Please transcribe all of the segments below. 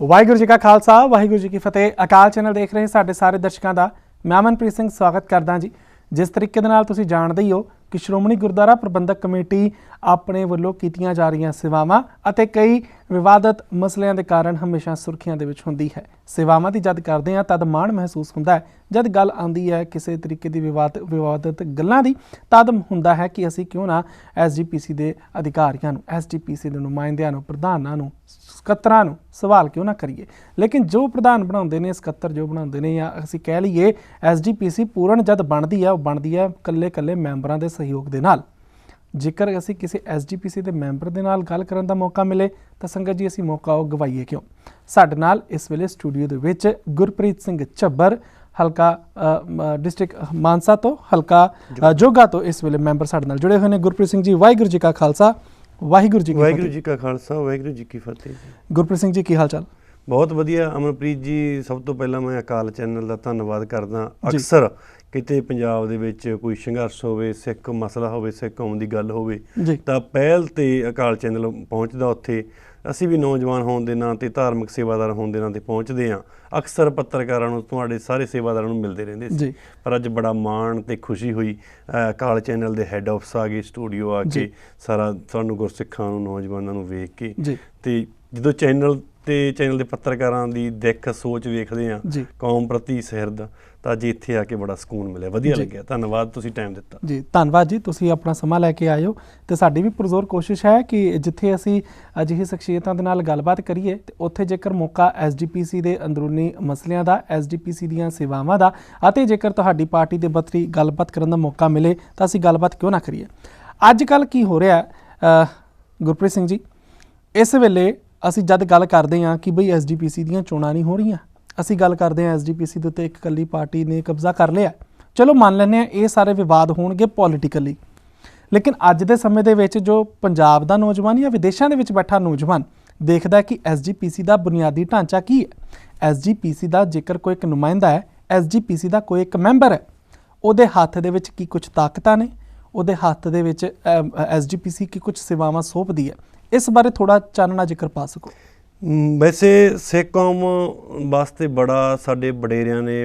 ਵਾਹਿਗੁਰੂ जी का खालसा वाहिगुरू जी की फतेह। अकाल चैनल देख रहे साढ़े सारे दर्शकों का मैं अमनप्रीत सिंह स्वागत करदा जी। जिस तरीके दे नाल तुसीं जाणदे ही हो कि श्रोमणी गुरुद्वारा प्रबंधक कमेटी अपने वल्लों कीतियां जा रही सेवावां अते कई विवादित मसलिਆਂ ਦੇ ਕਾਰਨ हमेशा सुर्खियां ਦੇ ਵਿੱਚ ਹੁੰਦੀ है। सेवावां ਦੀ जद करदे आ तद माण महसूस ਹੁੰਦਾ है, जद गल आंदी है किसी तरीके की विवादित गल्लां दी तद ਹੁੰਦਾ है कि ਅਸੀਂ क्यों ना SGPC ਦੇ ਅਧਿਕਾਰੀਆਂ ਨੂੰ, SGPC ਦੇ ਨੁਮਾਇੰਦਿਆਂ ਨੂੰ, ਪ੍ਰਧਾਨਾਂ ਨੂੰ, ਸਕੱਤਰਾਂ ਨੂੰ सवाल क्यों ना करिए। लेकिन जो प्रधान बनाते हैं, सकत्तर जो बनाते हैं, या असीं कह लीए SGPC पूर्ण जद बनती है, वो बनती है कल्ले कल्ले मैंबरां दे सहयोग दे नाल। जेकर असीं किसी SGPC के मैंबर दे नाल गल करन दा मौका मिले तो संगत जी असीं मौका वो गवाईए क्यों। साडे नाल इस वेले स्टूडियो दे विच गुरप्रीत सिंह झब्बर हल्का डिस्ट्रिक्ट मानसा तो हल्का जोगा तो इस वेले मैंबर साडे नाल जुड़े हुए हैं। गुरप्रीत सिंह जी वाहिगुरू जी का खालसा वाहिगुरू जी का खालसा वाहिगुरू जी की फतेह। गुरप्रीत सिंह जी की हाल चाल? बहुत वधिया अमनप्रीत जी। सब तो पहला मैं अकाल चैनल का धन्यवाद करदा। अक्सर किते पंजाब दे विच कोई संघर्ष होवे, सिख मसला होवे, सिख कौम दी गल होवे तां पहल ते अकाल चैनल पहुँचदा उत्थे। असीं भी नौजवान होण दे नाते, धार्मिक सेवादार होण दे नाते पहुँचदे हाँ। अक्सर पत्रकारां नूं, तुहाडे सारे सेवादारां नूं मिलदे रहिंदे सी, पर अज बड़ा माण ते खुशी हुई अकाल चैनल दे हैड ऑफिस आ गए, स्टूडियो आके सारा तुहानूं गुरसिखां नूं, नौजवानां नूं वेख के ते जदों चैनल दे पत्रकारां दी दिख सोच वेखदे हाँ कौम प्रति सहरद ਤਾਂ ਅੱਜ ਇੱਥੇ ਆ ਕੇ ਬੜਾ ਸਕੂਨ ਮਿਲਿਆ, ਵਧੀਆ ਲੱਗਿਆ। ਧੰਨਵਾਦ, ਤੁਸੀਂ ਟਾਈਮ ਦਿੱਤਾ ਜੀ। ਧੰਨਵਾਦ ਜੀ, ਤੁਸੀਂ ਆਪਣਾ ਸਮਾਂ ਲੈ ਕੇ ਆਏ ਹੋ ਤੇ ਸਾਡੀ ਵੀ ਪੁਰਜ਼ੋਰ ਕੋਸ਼ਿਸ਼ ਹੈ ਕਿ ਜਿੱਥੇ ਅਸੀਂ ਅਜਿਹੀ ਸ਼ਖਸੀਅਤਾਂ ਦੇ ਨਾਲ ਗੱਲਬਾਤ ਕਰੀਏ ਤੇ ਉੱਥੇ ਜੇਕਰ ਮੌਕਾ SGPC ਦੇ ਅੰਦਰੂਨੀ ਮਸਲਿਆਂ ਦਾ, SGPC ਦੀਆਂ ਸੇਵਾਵਾਂ ਦਾ ਅਤੇ ਜੇਕਰ ਤੁਹਾਡੀ ਪਾਰਟੀ ਦੇ ਬੱਤਰੀ ਗੱਲਬਾਤ ਕਰਨ ਦਾ ਮੌਕਾ ਮਿਲੇ ਤਾਂ ਅਸੀਂ ਗੱਲਬਾਤ ਕਿਉਂ ਨਾ ਕਰੀਏ। ਅੱਜ ਕੱਲ੍ਹ ਕੀ ਹੋ ਰਿਹਾ ਗੁਰਪ੍ਰੀਤ ਸਿੰਘ ਜੀ, ਇਸ ਵੇਲੇ ਅਸੀਂ ਜਦ ਗੱਲ ਕਰਦੇ ਹਾਂ ਕਿ ਬਈ SGPC ਦੀਆਂ ਚੋਣਾਂ ਨਹੀਂ ਹੋ ਰਹੀਆਂ, ਅਸੀਂ ਗੱਲ ਕਰਦੇ ਹਾਂ SGPC ਦੇ ਉੱਤੇ ਇੱਕ ਇਕੱਲੀ ਪਾਰਟੀ ਨੇ ਕਬਜ਼ਾ ਕਰ ਲਿਆ, ਚਲੋ ਮੰਨ ਲੈਂਦੇ ਹਾਂ ਇਹ ਸਾਰੇ ਵਿਵਾਦ ਹੋਣਗੇ ਪੋਲੀਟੀਕਲੀ, ਲੇਕਿਨ ਅੱਜ ਦੇ ਸਮੇਂ ਦੇ ਵਿੱਚ ਜੋ ਪੰਜਾਬ ਦਾ ਨੌਜਵਾਨ ਜਾਂ ਵਿਦੇਸ਼ਾਂ ਦੇ ਵਿੱਚ ਬੈਠਾ ਨੌਜਵਾਨ ਦੇਖਦਾ ਕਿ SGPC ਦਾ ਬੁਨਿਆਦੀ ਢਾਂਚਾ ਕੀ ਹੈ। SGPC ਦਾ ਜੇਕਰ ਕੋਈ ਇੱਕ ਨੁਮਾਇੰਦਾ ਹੈ, SGPC ਦਾ ਕੋਈ ਇੱਕ ਮੈਂਬਰ ਹੈ, ਉਹਦੇ ਹੱਥ ਦੇ ਵਿੱਚ ਕੀ ਕੁਝ ਤਾਕਤਾਂ ਨੇ, ਉਹਦੇ ਹੱਥ ਦੇ ਵਿੱਚ SGPC ਕੀ ਕੁਝ ਸੇਵਾਵਾਂ ਸੌਂਪਦੀ ਹੈ, ਇਸ ਬਾਰੇ ਥੋੜ੍ਹਾ ਚਾਨਣਾ ਜ਼ਿਕਰ ਪਾ ਸਕੋ। वैसे सिख कौम वास्ते बड़ा साडे वडेरियां ने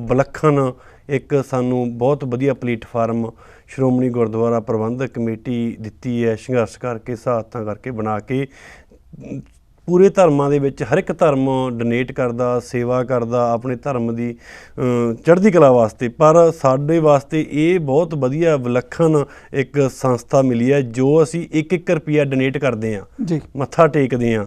विलखण एक सानू बहुत वधिया प्लेटफार्म श्रोमणी गुरुद्वारा प्रबंधक कमेटी दिती है। संघर्ष करके, सहायता करके, बना के पूरे धर्मां दे विच हर एक धर्म डोनेट करदा, सेवा करदा अपने धर्म की चढ़दी कला वास्ते। पर साडे वास्ते ये बहुत वधिया विलखण एक संस्था मिली है जो असी एक रुपया डोनेट करते हैं, मत्था टेकते हैं,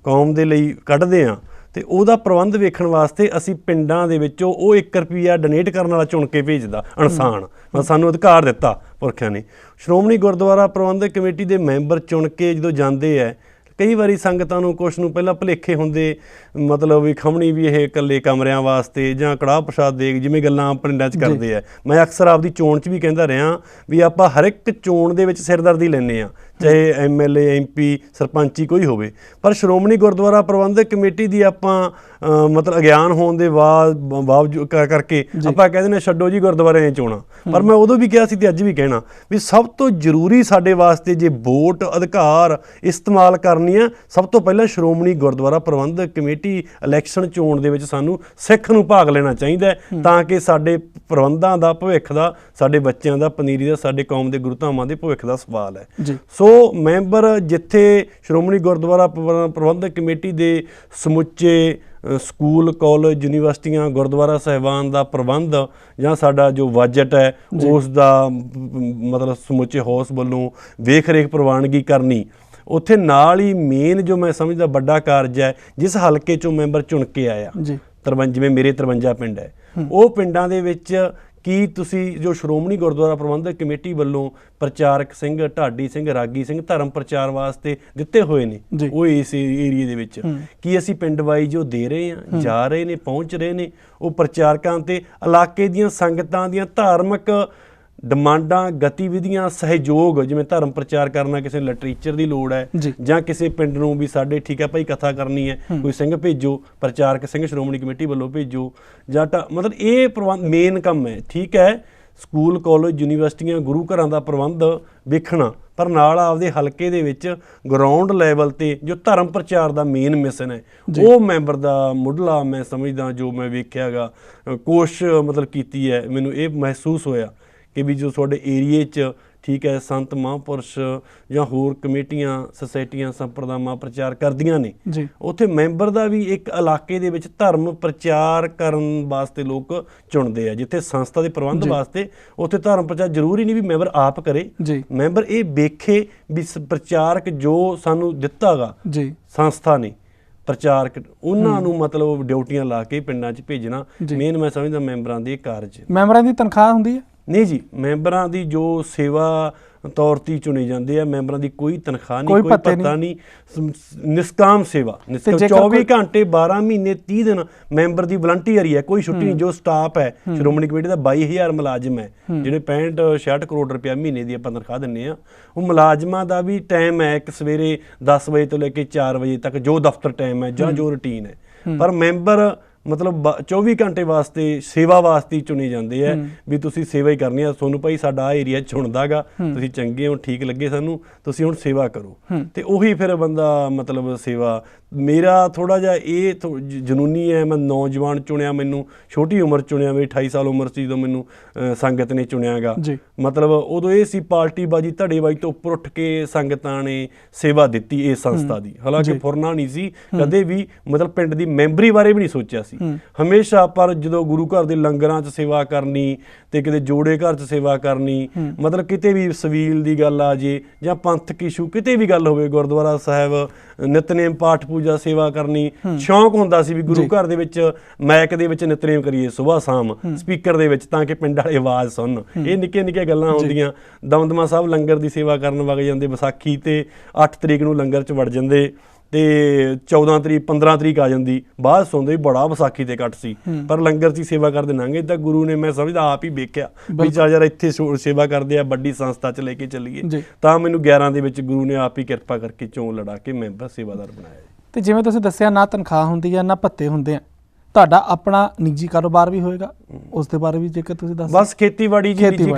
कौम दे लई कढदे हैं ते ਉਹਦਾ ਪ੍ਰਬੰਧ ਵੇਖਣ ਵਾਸਤੇ ਅਸੀਂ ਪਿੰਡਾਂ ਦੇ ਵਿੱਚੋਂ ਉਹ 1 ਰੁਪਿਆ ਡੋਨੇਟ ਕਰਨ ਵਾਲਾ ਚੁਣ ਕੇ ਭੇਜਦਾ ਇਨਸਾਨ। ਸਾਨੂੰ ਅਧਿਕਾਰ ਦਿੱਤਾ ਪੁਰਖਿਆਂ ਨੇ। ਸ਼੍ਰੋਮਣੀ ਗੁਰਦੁਆਰਾ ਪ੍ਰਬੰਧਕ ਕਮੇਟੀ ਦੇ ਮੈਂਬਰ ਚੁਣ ਕੇ ਜਦੋਂ ਜਾਂਦੇ ਹੈ, ਕਈ ਵਾਰੀ ਸੰਗਤਾਂ ਨੂੰ ਕੁਛ ਨੂੰ ਪਹਿਲਾਂ ਭੁਲੇਖੇ ਹੁੰਦੇ, ਮਤਲਬ ਵੀ ਖਮਣੀ ਵੀ ਇਹ ਇਕੱਲੇ ਕਮਰਿਆਂ ਵਾਸਤੇ ਜਾਂ ਕੜਾਹ ਪ੍ਰਸ਼ਾਦ ਦੇ ਜਿਵੇਂ ਗੱਲਾਂ ਪਿੰਡਾਂ 'ਚ ਕਰਦੇ ਆ। ਮੈਂ ਅਕਸਰ ਆਪਦੀ ਚੋਣ 'ਚ ਵੀ ਕਹਿੰਦਾ ਰਿਹਾ ਵੀ ਆਪਾਂ ਹਰ ਇੱਕ ਚੋਣ ਦੇ ਵਿੱਚ ਸਿਰਦਰਦੀ ਲੈਂਦੇ ਹਾਂ, ਚਾਹੇ MLA MP ਸਰਪੰਚੀ ਕੋਈ ਹੋਵੇ। ਪਰ ਸ਼੍ਰੋਮਣੀ ਗੁਰਦੁਆਰਾ ਪ੍ਰਬੰਧਕ ਕਮੇਟੀ ਦੀ ਆਪਾਂ ਮਤਲਬ ਅਗਿਆਨ ਹੋਣ ਦੇ ਬਾਵਜੂਦ ਕਰਕੇ ਆਪਾਂ ਕਹਿ ਦਿੰਦੇ ਛੱਡੋ ਜੀ ਗੁਰਦੁਆਰੇ ਦੀਆਂ ਚੋਣਾਂ। ਪਰ ਮੈਂ ਉਦੋਂ ਵੀ ਕਿਹਾ ਸੀ ਤੇ ਅੱਜ ਵੀ ਕਹਿਣਾ ਵੀ ਸਭ ਤੋਂ ਜ਼ਰੂਰੀ ਸਾਡੇ ਵਾਸਤੇ ਜੇ ਵੋਟ ਅਧਿਕਾਰ ਇਸਤੇਮਾਲ ਕਰਨੀ ਆ, ਸਭ ਤੋਂ ਪਹਿਲਾਂ ਸ਼੍ਰੋਮਣੀ ਗੁਰਦੁਆਰਾ ਪ੍ਰਬੰਧਕ ਕਮੇਟੀ ਇਲੈਕਸ਼ਨ ਚੋਣ ਦੇ ਵਿੱਚ ਸਾਨੂੰ ਸਿੱਖ ਨੂੰ ਭਾਗ ਲੈਣਾ ਚਾਹੀਦਾ ਤਾਂ ਕਿ ਸਾਡੇ ਪ੍ਰਬੰਧਾਂ ਦਾ, ਭਵਿੱਖ ਦਾ, ਸਾਡੇ ਬੱਚਿਆਂ ਦਾ, ਪਨੀਰੀ ਦਾ, ਸਾਡੇ ਕੌਮ ਦੇ ਗੁਰੂ ਧਾਮਾਂ ਦੇ ਭਵਿੱਖ ਦਾ ਸਵਾਲ ਹੈ। ਸੋ ਮੈਂਬਰ ਜਿੱਥੇ ਸ਼੍ਰੋਮਣੀ ਗੁਰਦੁਆਰਾ ਪ੍ਰਬੰਧਕ ਕਮੇਟੀ ਦੇ ਸਮੁੱਚੇ ਸਕੂਲ, ਕਾਲਜ, ਯੂਨੀਵਰਸਿਟੀਆਂ, ਗੁਰਦੁਆਰਾ ਸਾਹਿਬਾਨ ਦਾ ਪ੍ਰਬੰਧ ਜਾਂ ਸਾਡਾ ਜੋ ਬਜਟ ਹੈ ਉਸ ਦਾ ਮਤਲਬ ਸਮੁੱਚੇ ਹਾਊਸ ਵੱਲੋਂ ਵੇਖ ਰੇਖ ਪ੍ਰਵਾਨਗੀ ਕਰਨੀ, ਉੱਥੇ ਨਾਲ ਹੀ ਮੇਨ ਜੋ ਮੈਂ ਸਮਝਦਾ ਵੱਡਾ ਕਾਰਜ ਹੈ ਜਿਸ ਹਲਕੇ 'ਚੋਂ ਮੈਂਬਰ ਚੁਣ ਕੇ ਆਇਆ, ਜਿਵੇਂ ਮੇਰੇ 53 ਪਿੰਡ ਹੈ, ਉਹ ਪਿੰਡਾਂ ਦੇ ਵਿੱਚ ਕੀ ਤੁਸੀਂ ਜੋ ਸ਼੍ਰੋਮਣੀ ਗੁਰਦੁਆਰਾ ਪ੍ਰਬੰਧਕ ਕਮੇਟੀ ਵੱਲੋਂ ਪ੍ਰਚਾਰਕ ਸਿੰਘ, ਢਾਡੀ ਸਿੰਘ, ਰਾਗੀ ਸਿੰਘ ਧਰਮ ਪ੍ਰਚਾਰ ਵਾਸਤੇ ਦਿੱਤੇ ਹੋਏ ਨੇ ਉਹ ਇਸ ਏਰੀਏ ਦੇ ਵਿੱਚ, ਕੀ ਅਸੀਂ ਪਿੰਡ ਵਾਈਜ਼ ਜੋ ਦੇ ਰਹੇ ਹਾਂ, ਜਾ ਰਹੇ ਨੇ, ਪਹੁੰਚ ਰਹੇ ਨੇ ਉਹ ਪ੍ਰਚਾਰਕਾਂ ਤੇ ਇਲਾਕੇ ਦੀਆਂ ਸੰਗਤਾਂ ਦੀਆਂ ਧਾਰਮਿਕ ਡਿਮਾਂਡਾਂ, ਗਤੀਵਿਧੀਆਂ, ਸਹਿਯੋਗ, ਜਿਵੇਂ ਧਰਮ ਪ੍ਰਚਾਰ ਕਰਨਾ, ਕਿਸੇ ਲਿਟਰੇਚਰ ਦੀ ਲੋੜ ਹੈ ਜਾਂ ਕਿਸੇ ਪਿੰਡ ਨੂੰ ਵੀ ਸਾਡੇ ਠੀਕ ਹੈ ਭਾਈ ਕਥਾ ਕਰਨੀ ਹੈ, ਕੋਈ ਸਿੰਘ ਭੇਜੋ, ਪ੍ਰਚਾਰਕ ਸਿੰਘ ਸ਼੍ਰੋਮਣੀ ਕਮੇਟੀ ਵੱਲੋਂ ਭੇਜੋ ਜਾਂ ਮਤਲਬ ਇਹ ਪ੍ਰਬੰਧ ਮੇਨ ਕੰਮ ਹੈ। ਠੀਕ ਹੈ, ਸਕੂਲ ਕਾਲਜ ਯੂਨੀਵਰਸਿਟੀਆਂ ਗੁਰੂ ਘਰਾਂ ਦਾ ਪ੍ਰਬੰਧ ਵੇਖਣਾ, ਪਰ ਨਾਲ ਆਪਦੇ ਹਲਕੇ ਦੇ ਵਿੱਚ ਗਰਾਊਂਡ ਲੈਵਲ ਤੇ ਜੋ ਧਰਮ ਪ੍ਰਚਾਰ ਦਾ ਮੇਨ ਮਿਸ਼ਨ ਹੈ ਉਹ ਮੈਂਬਰ ਦਾ ਮੁੱਢਲਾ ਮੈਂ ਸਮਝਦਾ ਜੋ ਮੈਂ ਵੇਖਿਆਗਾ ਕੋਸ਼ਿਸ਼ ਮਤਲਬ ਕੀਤੀ ਹੈ। ਮੈਨੂੰ ਇਹ ਮਹਿਸੂਸ ਹੋਇਆ ਕਿ ਵੀ ਜੋ ਤੁਹਾਡੇ ਏਰੀਏ 'ਚ ਠੀਕ ਹੈ ਸੰਤ ਮਹਾਂਪੁਰਸ਼ ਜਾਂ ਹੋਰ ਕਮੇਟੀਆਂ ਸੁਸਾਇਟੀਆਂ ਸੰਪਰਦਾਵਾਂ ਪ੍ਰਚਾਰ ਕਰਦੀਆਂ ਨੇ, ਉੱਥੇ ਮੈਂਬਰ ਦਾ ਵੀ ਇੱਕ ਇਲਾਕੇ ਦੇ ਵਿੱਚ ਧਰਮ ਪ੍ਰਚਾਰ ਕਰਨ ਵਾਸਤੇ ਲੋਕ ਚੁਣਦੇ ਆ। ਜਿੱਥੇ ਸੰਸਥਾ ਦੇ ਪ੍ਰਬੰਧ ਵਾਸਤੇ ਉੱਥੇ ਧਰਮ ਪ੍ਰਚਾਰ ਜ਼ਰੂਰੀ ਨਹੀਂ ਵੀ ਮੈਂਬਰ ਆਪ ਕਰੇ, ਮੈਂਬਰ ਇਹ ਵੇਖੇ ਵੀ ਪ੍ਰਚਾਰਕ ਜੋ ਸਾਨੂੰ ਦਿੱਤਾ ਗਾ ਸੰਸਥਾ ਨੇ ਪ੍ਰਚਾਰਕ ਉਹਨਾਂ ਨੂੰ ਮਤਲਬ ਡਿਊਟੀਆਂ ਲਾ ਕੇ ਪਿੰਡਾਂ 'ਚ ਭੇਜਣਾ ਮੇਨ ਮੈਂ ਸਮਝਦਾ ਮੈਂਬਰਾਂ ਦੇ ਕਾਰਜ। ਮੈਂਬਰਾਂ ਦੀ ਤਨਖਾਹ ਹੁੰਦੀ ਹੈ? ਨਹੀਂ ਜੀ, ਮੈਂਬਰਾਂ ਦੀ ਜੋ ਸੇਵਾ ਤੌਰ ਤੇ ਚੁਣੇ ਜਾਂਦੇ ਆ, ਮੈਂਬਰਾਂ ਦੀ ਕੋਈ ਤਨਖਾਹ ਨਹੀਂ, ਕੋਈ ਭੱਤਾ ਨਹੀਂ, ਨਿਸ਼ਕਾਮ ਸੇਵਾ, 24 ਘੰਟੇ 12 ਮਹੀਨੇ 30 ਦਿਨ ਮੈਂਬਰ ਦੀ ਵਲੰਟੀਅਰ ਹੀ ਹੈ, ਕੋਈ ਛੁੱਟੀ ਨਹੀਂ। ਜੋ ਸਟਾਫ ਹੈ ਸ਼੍ਰੋਮਣੀ ਕਮੇਟੀ ਦਾ 22,000 ਮੁਲਾਜ਼ਮ ਹੈ ਜਿਹੜੇ 65-66 ਕਰੋੜ ਰੁਪਇਆ ਮਹੀਨੇ ਦੀ ਆਪਾਂ ਤਨਖਾਹ ਦਿੰਦੇ ਆ। ਉਹ ਮੁਲਾਜ਼ਮਾਂ ਦਾ ਵੀ ਟਾਈਮ ਹੈ ਇੱਕ ਸਵੇਰੇ 10 ਵਜੇ ਤੋਂ ਲੈ ਕੇ 4 ਵਜੇ ਤੱਕ ਜੋ ਦਫ਼ਤਰ ਟਾਈਮ ਹੈ ਜਾਂ ਜੋ ਰੂਟੀਨ ਹੈ, ਪਰ ਮੈਂਬਰ ਮਤਲਬ 24 ਘੰਟੇ ਵਾਸਤੇ ਸੇਵਾ ਵਾਸਤੇ ਹੀ ਚੁਣੇ ਜਾਂਦੇ ਆ ਵੀ ਤੁਸੀਂ ਸੇਵਾ ਹੀ ਕਰਨੀ ਆ, ਤੁਹਾਨੂੰ ਭਾਈ ਸਾਡਾ ਏਰੀਆ ਚੁਣਦਾ ਗਾ, ਤੁਸੀਂ ਚੰਗੇ ਹੋ, ਠੀਕ ਲੱਗੇ ਸਾਨੂੰ, ਤੁਸੀਂ ਹੁਣ ਸੇਵਾ ਕਰੋ। ਤੇ ਉਹੀ ਫਿਰ ਬੰਦਾ ਮਤਲਬ ਸੇਵਾ ਮੇਰਾ ਥੋੜਾ ਜਿਹਾ ਇਹ ਜਨੂਨੀ ਹੈ, ਮੈਂ ਨੌਜਵਾਨ ਚੁਣਿਆ, ਮੈਨੂੰ ਛੋਟੀ ਉਮਰ ਚੁਣਿਆ, ਮੇਰੀ 28 ਸਾਲ ਉਮਰ ਸੀ ਜਦੋਂ ਮੈਨੂੰ ਸੰਗਤ ਨੇ ਚੁਣਿਆ ਗਾ। ਮਤਲਬ ਉਦੋਂ ਇਹ ਸੀ ਪਾਰਟੀਬਾਜੀ ਧੜੇਬਾਜ਼ੀ ਤੋਂ ਉੱਪਰ ਉੱਠ ਕੇ ਸੰਗਤਾਂ ਨੇ ਸੇਵਾ ਦਿੱਤੀ ਇਸ ਸੰਸਥਾ ਦੀ। ਹਾਲਾਂਕਿ ਫੁਰਨਾ ਨਹੀਂ ਸੀ ਕਦੇ ਵੀ, ਮਤਲਬ ਪਿੰਡ ਦੀ ਮੈਂਬਰੀ ਬਾਰੇ ਵੀ ਨਹੀਂ ਸੋਚਿਆ ਸੀ ਹਮੇਸ਼ਾ, ਪਰ ਜਦੋਂ ਗੁਰੂ ਘਰ ਦੇ ਲੰਗਰਾਂ 'ਚ ਸੇਵਾ ਕਰਨੀ ਤੇ ਕਿਤੇ ਜੋੜੇ ਘਰ 'ਚ ਸੇਵਾ ਕਰਨੀ, ਮਤਲਬ ਕਿਤੇ ਵੀ ਸਵੀਲ ਦੀ ਗੱਲ ਆ ਜੇ ਜਾਂ ਪੰਥਕ ਇਸ਼ੂ ਕਿਤੇ ਵੀ ਗੱਲ ਹੋਵੇ, ਗੁਰਦੁਆਰਾ ਸਾਹਿਬ ਨਿਤਨੇਮ ਪਾਠ ਪੂਜਾ ਸੇਵਾ ਕਰਨੀ, ਸ਼ੌਂਕ ਹੁੰਦਾ ਸੀ ਵੀ ਗੁਰੂ ਘਰ ਦੇ ਵਿੱਚ ਮੈਕ ਦੇ ਵਿੱਚ ਨਿਤਨੇਮ ਕਰੀਏ ਸੁਬਾਹ ਸ਼ਾਮ ਸਪੀਕਰ ਦੇ ਵਿੱਚ ਤਾਂ ਕਿ ਪਿੰਡ ਵਾਲੇ ਆਵਾਜ਼ ਸੁਣਨ। ਇਹ ਨਿੱਕੀਆਂ ਨਿੱਕੀਆਂ ਗੱਲਾਂ ਹੁੰਦੀਆਂ। ਦਮਦਮਾ ਸਾਹਿਬ ਲੰਗਰ ਦੀ ਸੇਵਾ ਕਰਨ ਵਗ ਜਾਂਦੇ ਵਿਸਾਖੀ ਤੇ 8 ਤਰੀਕ ਨੂੰ ਲੰਗਰ 'ਚ ਵੜ ਜਾਂਦੇ ਤੇ 14 ਤਰੀਕ 15 ਤਰੀਕ ਆ ਜਾਂਦੀ, ਬਾਅਦ ਸੁਣਦੇ ਬੜਾ ਵਿਸਾਖੀ ਤੇ ਇਕੱਠ ਸੀ, ਪਰ ਲੰਗਰ 'ਚ ਸੇਵਾ ਕਰਦੇ ਲੰਘੇ। ਤਾਂ ਗੁਰੂ ਨੇ ਮੈਂ ਸਮਝਦਾ ਆਪ ਹੀ ਵੇਖਿਆ ਵੀ ਚੱਲ ਯਾਰ ਇੱਥੇ ਸੇਵਾ ਕਰਦੇ ਆ, ਵੱਡੀ ਸੰਸਥਾ 'ਚ ਲੈ ਕੇ ਚੱਲੀਏ, ਤਾਂ ਮੈਨੂੰ 11 ਦੇ ਵਿੱਚ ਗੁਰੂ ਨੇ ਆਪ ਹੀ ਕਿਰਪਾ ਕਰਕੇ ਚੋਣ ਲੜਾ ਕੇ ਮੈਂਬਰ ਸੇਵਾਦਾਰ ਬਣਾਇਆ। ਤੇ ਜਿਵੇਂ ਤੁਸੀਂ ਦੱਸਿਆ ਨਾ ਤਨਖਾਹ ਹੁੰਦੀ ਹੈ ਨਾ ਭੱਤੇ ਹੁੰਦੇ ਆ, ਤੁਹਾਡਾ ਆਪਣਾ ਨਿੱਜੀ ਕਾਰੋਬਾਰ ਵੀ ਹੋਏਗਾ, ਉਸ ਦੇ ਬਾਰੇ ਵੀ ਜੇਕਰ ਤੁਸੀਂ ਦੱਸ। ਬਸ ਖੇਤੀਬਾੜੀ ਜੀ, ਨਿੱਜੀ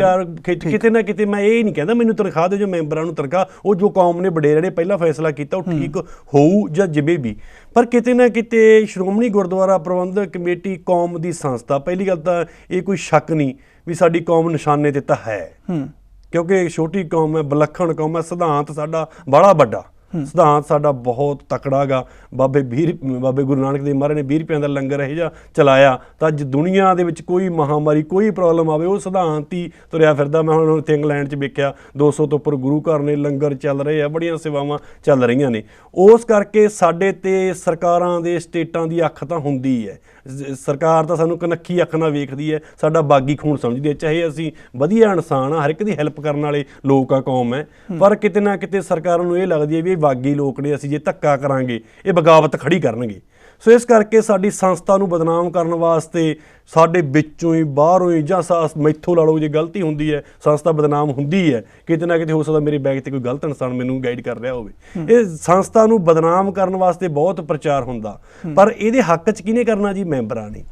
ਕਿਤੇ ਨਾ ਕਿਤੇ ਮੈਂ ਇਹ ਨਹੀਂ ਕਹਿੰਦਾ ਮੈਨੂੰ ਤਨਖਾਹ ਦਿਓ, ਜੋ ਮੈਂਬਰਾਂ ਨੂੰ ਤਨਖਾਹ, ਉਹ ਜੋ ਕੌਮ ਨੇ ਵਡੇਰਿਆਂ ਨੇ ਪਹਿਲਾਂ ਫੈਸਲਾ ਕੀਤਾ ਉਹ ਠੀਕ ਹੋਊ ਜਾਂ ਜਿਵੇਂ ਵੀ, ਪਰ ਕਿਤੇ ਨਾ ਕਿਤੇ ਸ਼੍ਰੋਮਣੀ ਗੁਰਦੁਆਰਾ ਪ੍ਰਬੰਧਕ ਕਮੇਟੀ ਕੌਮ ਦੀ ਸੰਸਥਾ, ਪਹਿਲੀ ਗੱਲ ਤਾਂ ਇਹ ਕੋਈ ਸ਼ੱਕ ਨਹੀਂ ਵੀ ਸਾਡੀ ਕੌਮ ਨਿਸ਼ਾਨੇ ਤੇ ਤਾਂ ਹੈ, ਕਿਉਂਕਿ ਛੋਟੀ ਕੌਮ ਹੈ, ਵਿਲੱਖਣ ਕੌਮ ਹੈ, ਸਿਧਾਂਤ ਸਾਡਾ ਬੜਾ ਵੱਡਾ, ਸਿਧਾਂਤ ਸਾਡਾ ਬਹੁਤ ਤਕੜਾ ਗਾ। ਬਾਬੇ ਗੁਰੂ ਨਾਨਕ ਦੇਵ ਮਹਾਰਾਜ ਨੇ 20 ਰੁਪਏ ਦਾ ਲੰਗਰ ਇਹੋ ਜਿਹਾ ਚਲਾਇਆ ਤਾਂ ਅੱਜ ਦੁਨੀਆ ਦੇ ਵਿੱਚ ਕੋਈ ਮਹਾਮਾਰੀ ਕੋਈ ਪ੍ਰੋਬਲਮ ਆਵੇ ਉਹ ਸਿਧਾਂਤ ਹੀ ਤੁਰਿਆ ਫਿਰਦਾ। ਮੈਂ ਹੁਣ ਇੱਥੇ ਇੰਗਲੈਂਡ 'ਚ ਵੇਖਿਆ 200 ਤੋਂ ਉੱਪਰ ਗੁਰੂ ਘਰ ਨੇ, ਲੰਗਰ ਚੱਲ ਰਹੇ ਆ, ਬੜੀਆਂ ਸੇਵਾਵਾਂ ਚੱਲ ਰਹੀਆਂ ਨੇ। ਉਸ ਕਰਕੇ ਸਾਡੇ ਤੇ ਸਰਕਾਰਾਂ ਦੇ ਸਟੇਟਾਂ ਦੀ ਅੱਖ ਤਾਂ ਹੁੰਦੀ ਹੈ, ਸਰਕਾਰ ਤਾਂ ਸਾਨੂੰ ਕਨੱਖੀ ਅੱਖ ਨਾਲ ਵੇਖਦੀ ਹੈ, ਸਾਡਾ ਬਾਗੀ ਖੂਨ ਸਮਝਦੀ ਹੈ, ਚਾਹੇ ਅਸੀਂ ਵਧੀਆ ਇਨਸਾਨ ਆ, ਹਰ ਇੱਕ ਦੀ ਹੈਲਪ ਕਰਨ ਵਾਲੇ ਲੋਕ ਆ, ਕੌਮ ਹੈ, ਪਰ ਕਿਤੇ ਨਾ ਕਿਤੇ ਸਰਕਾਰਾਂ ਨੂੰ ਇਹ ਲੱਗਦੀ ਹੈ ਵੀ ਇਹ ਬਾਗੀ ਲੋਕ ਨੇ, ਅਸੀਂ ਜੇ ਧੱਕਾ ਕਰਾਂਗੇ ਇਹ ਬਗਾਵਤ ਖੜੀ ਕਰਨਗੇ। ਸੋ ਇਸ ਕਰਕੇ ਸਾਡੀ ਸੰਸਥਾ ਨੂੰ ਬਦਨਾਮ ਕਰਨ ਵਾਸਤੇ ਸਾਡੇ ਵਿੱਚੋਂ ਹੀ ਬਾਹਰੋਂ ਹੀ ਜਾਂ ਮੈਥੋਂ ਲਾ ਲਓ ਜੇ ਗਲਤੀ ਹੁੰਦੀ ਹੈ ਸੰਸਥਾ ਬਦਨਾਮ ਹੁੰਦੀ ਹੈ, ਕਿਤੇ ਨਾ ਕਿਤੇ ਹੋ ਸਕਦਾ ਮੇਰੇ ਬੈਗ ਤੇ ਕੋਈ ਗਲਤ ਇਨਸਾਨ ਮੈਨੂੰ ਗਾਈਡ ਕਰ ਰਿਹਾ ਹੋਵੇ। ਇਹ ਸੰਸਥਾ ਨੂੰ ਬਦਨਾਮ ਕਰਨ ਵਾਸਤੇ ਬਹੁਤ ਪ੍ਰਚਾਰ ਹੁੰਦਾ, ਪਰ ਇਹਦੇ ਹੱਕ 'ਚ ਕਿਹਨੇ ਕਰਨਾ ਜੀ? ਮੈਂਬਰਾਂ ਨੇ।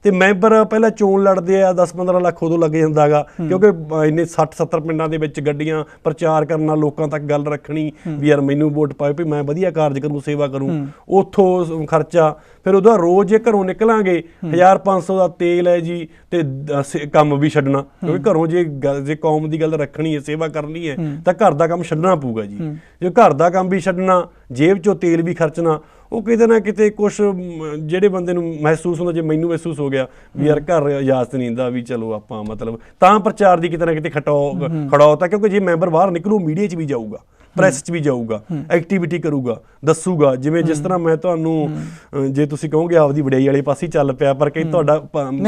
ਤੇ ਮੈਂਬਰ ਪਹਿਲਾਂ ਚੋਣ ਲੜਦੇ ਆ, 10-15 ਲੱਖ ਉਦੋਂ ਲੱਗ ਜਾਂਦਾ ਗਾ, ਕਿਉਂਕਿ ਇੰਨੇ 60-70 ਪਿੰਡਾਂ ਦੇ ਵਿੱਚ ਗੱਡੀਆਂ ਪ੍ਰਚਾਰ ਕਰਨਾ, ਲੋਕਾਂ ਤੱਕ ਗੱਲ ਰੱਖਣੀ ਵੀ ਯਾਰ ਮੈਨੂੰ ਵੋਟ ਪਾਓ ਵੀ ਮੈਂ ਵਧੀਆ ਕਾਰਜ ਕਰੂੰ, ਸੇਵਾ ਕਰੂੰ, ਉੱਥੋਂ ਖਰਚਾ, ਫਿਰ ਉਹਦਾ ਰੋਜ਼ ਜੇ ਘਰੋਂ ਨਿਕਲਾਂਗੇ 1500 ਦਾ ਤੇਲ ਹੈ ਜੀ, ਤੇ ਕੰਮ ਵੀ ਛੱਡਣਾ, ਕਿਉਂਕਿ ਘਰੋਂ ਜੇ ਕੌਮ ਦੀ ਗੱਲ ਰੱਖਣੀ ਹੈ, ਸੇਵਾ ਕਰਨੀ ਹੈ, ਤਾਂ ਘਰ ਦਾ ਕੰਮ ਛੱਡਣਾ ਪਊਗਾ ਜੀ। ਜੇ ਘਰ ਦਾ ਕੰਮ ਵੀ ਛੱਡਣਾ, ਜੇਬ 'ਚੋਂ ਤੇਲ ਵੀ ਖਰਚਣਾ, ਉਹ ਕਿਤੇ ਨਾ ਕਿਤੇ ਕੁਛ ਜਿਹੜੇ ਬੰਦੇ ਨੂੰ ਮਹਿਸੂਸ ਹੁੰਦਾ, ਜੇ ਮੈਨੂੰ ਮਹਿਸੂਸ ਹੋ ਗਿਆ ਵੀ ਯਾਰ ਘਰ ਇਜਾਜ਼ਤ ਨਹੀਂ ਦਿੰਦਾ ਵੀ ਚਲੋ ਆਪਾਂ ਮਤਲਬ, ਤਾਂ ਪ੍ਰਚਾਰ ਦੀ ਕਿਤੇ ਨਾ ਕਿਤੇ ਖੜਾਉਤਾ, ਕਿਉਂਕਿ ਜੇ ਮੈਂਬਰ ਬਾਹਰ ਨਿਕਲੂ ਮੀਡੀਆ 'ਚ ਵੀ ਜਾਊਗਾ, ਪ੍ਰੈਸ 'ਚ ਵੀ ਜਾਊਗਾ, ਐਕਟੀਵਿਟੀ ਕਰੂਗਾ, ਦੱਸੂਗਾ। ਜਿਵੇਂ ਜਿਸ ਤਰ੍ਹਾਂ ਮੈਂ ਤੁਹਾਨੂੰ ਜੇ ਤੁਸੀਂ ਕਹੋਗੇ ਆਪਦੀ ਵਡਿਆਈ ਵਾਲੇ ਪਾਸੇ ਚੱਲ ਪਿਆ, ਪਰ ਕਈ ਤੁਹਾਡਾ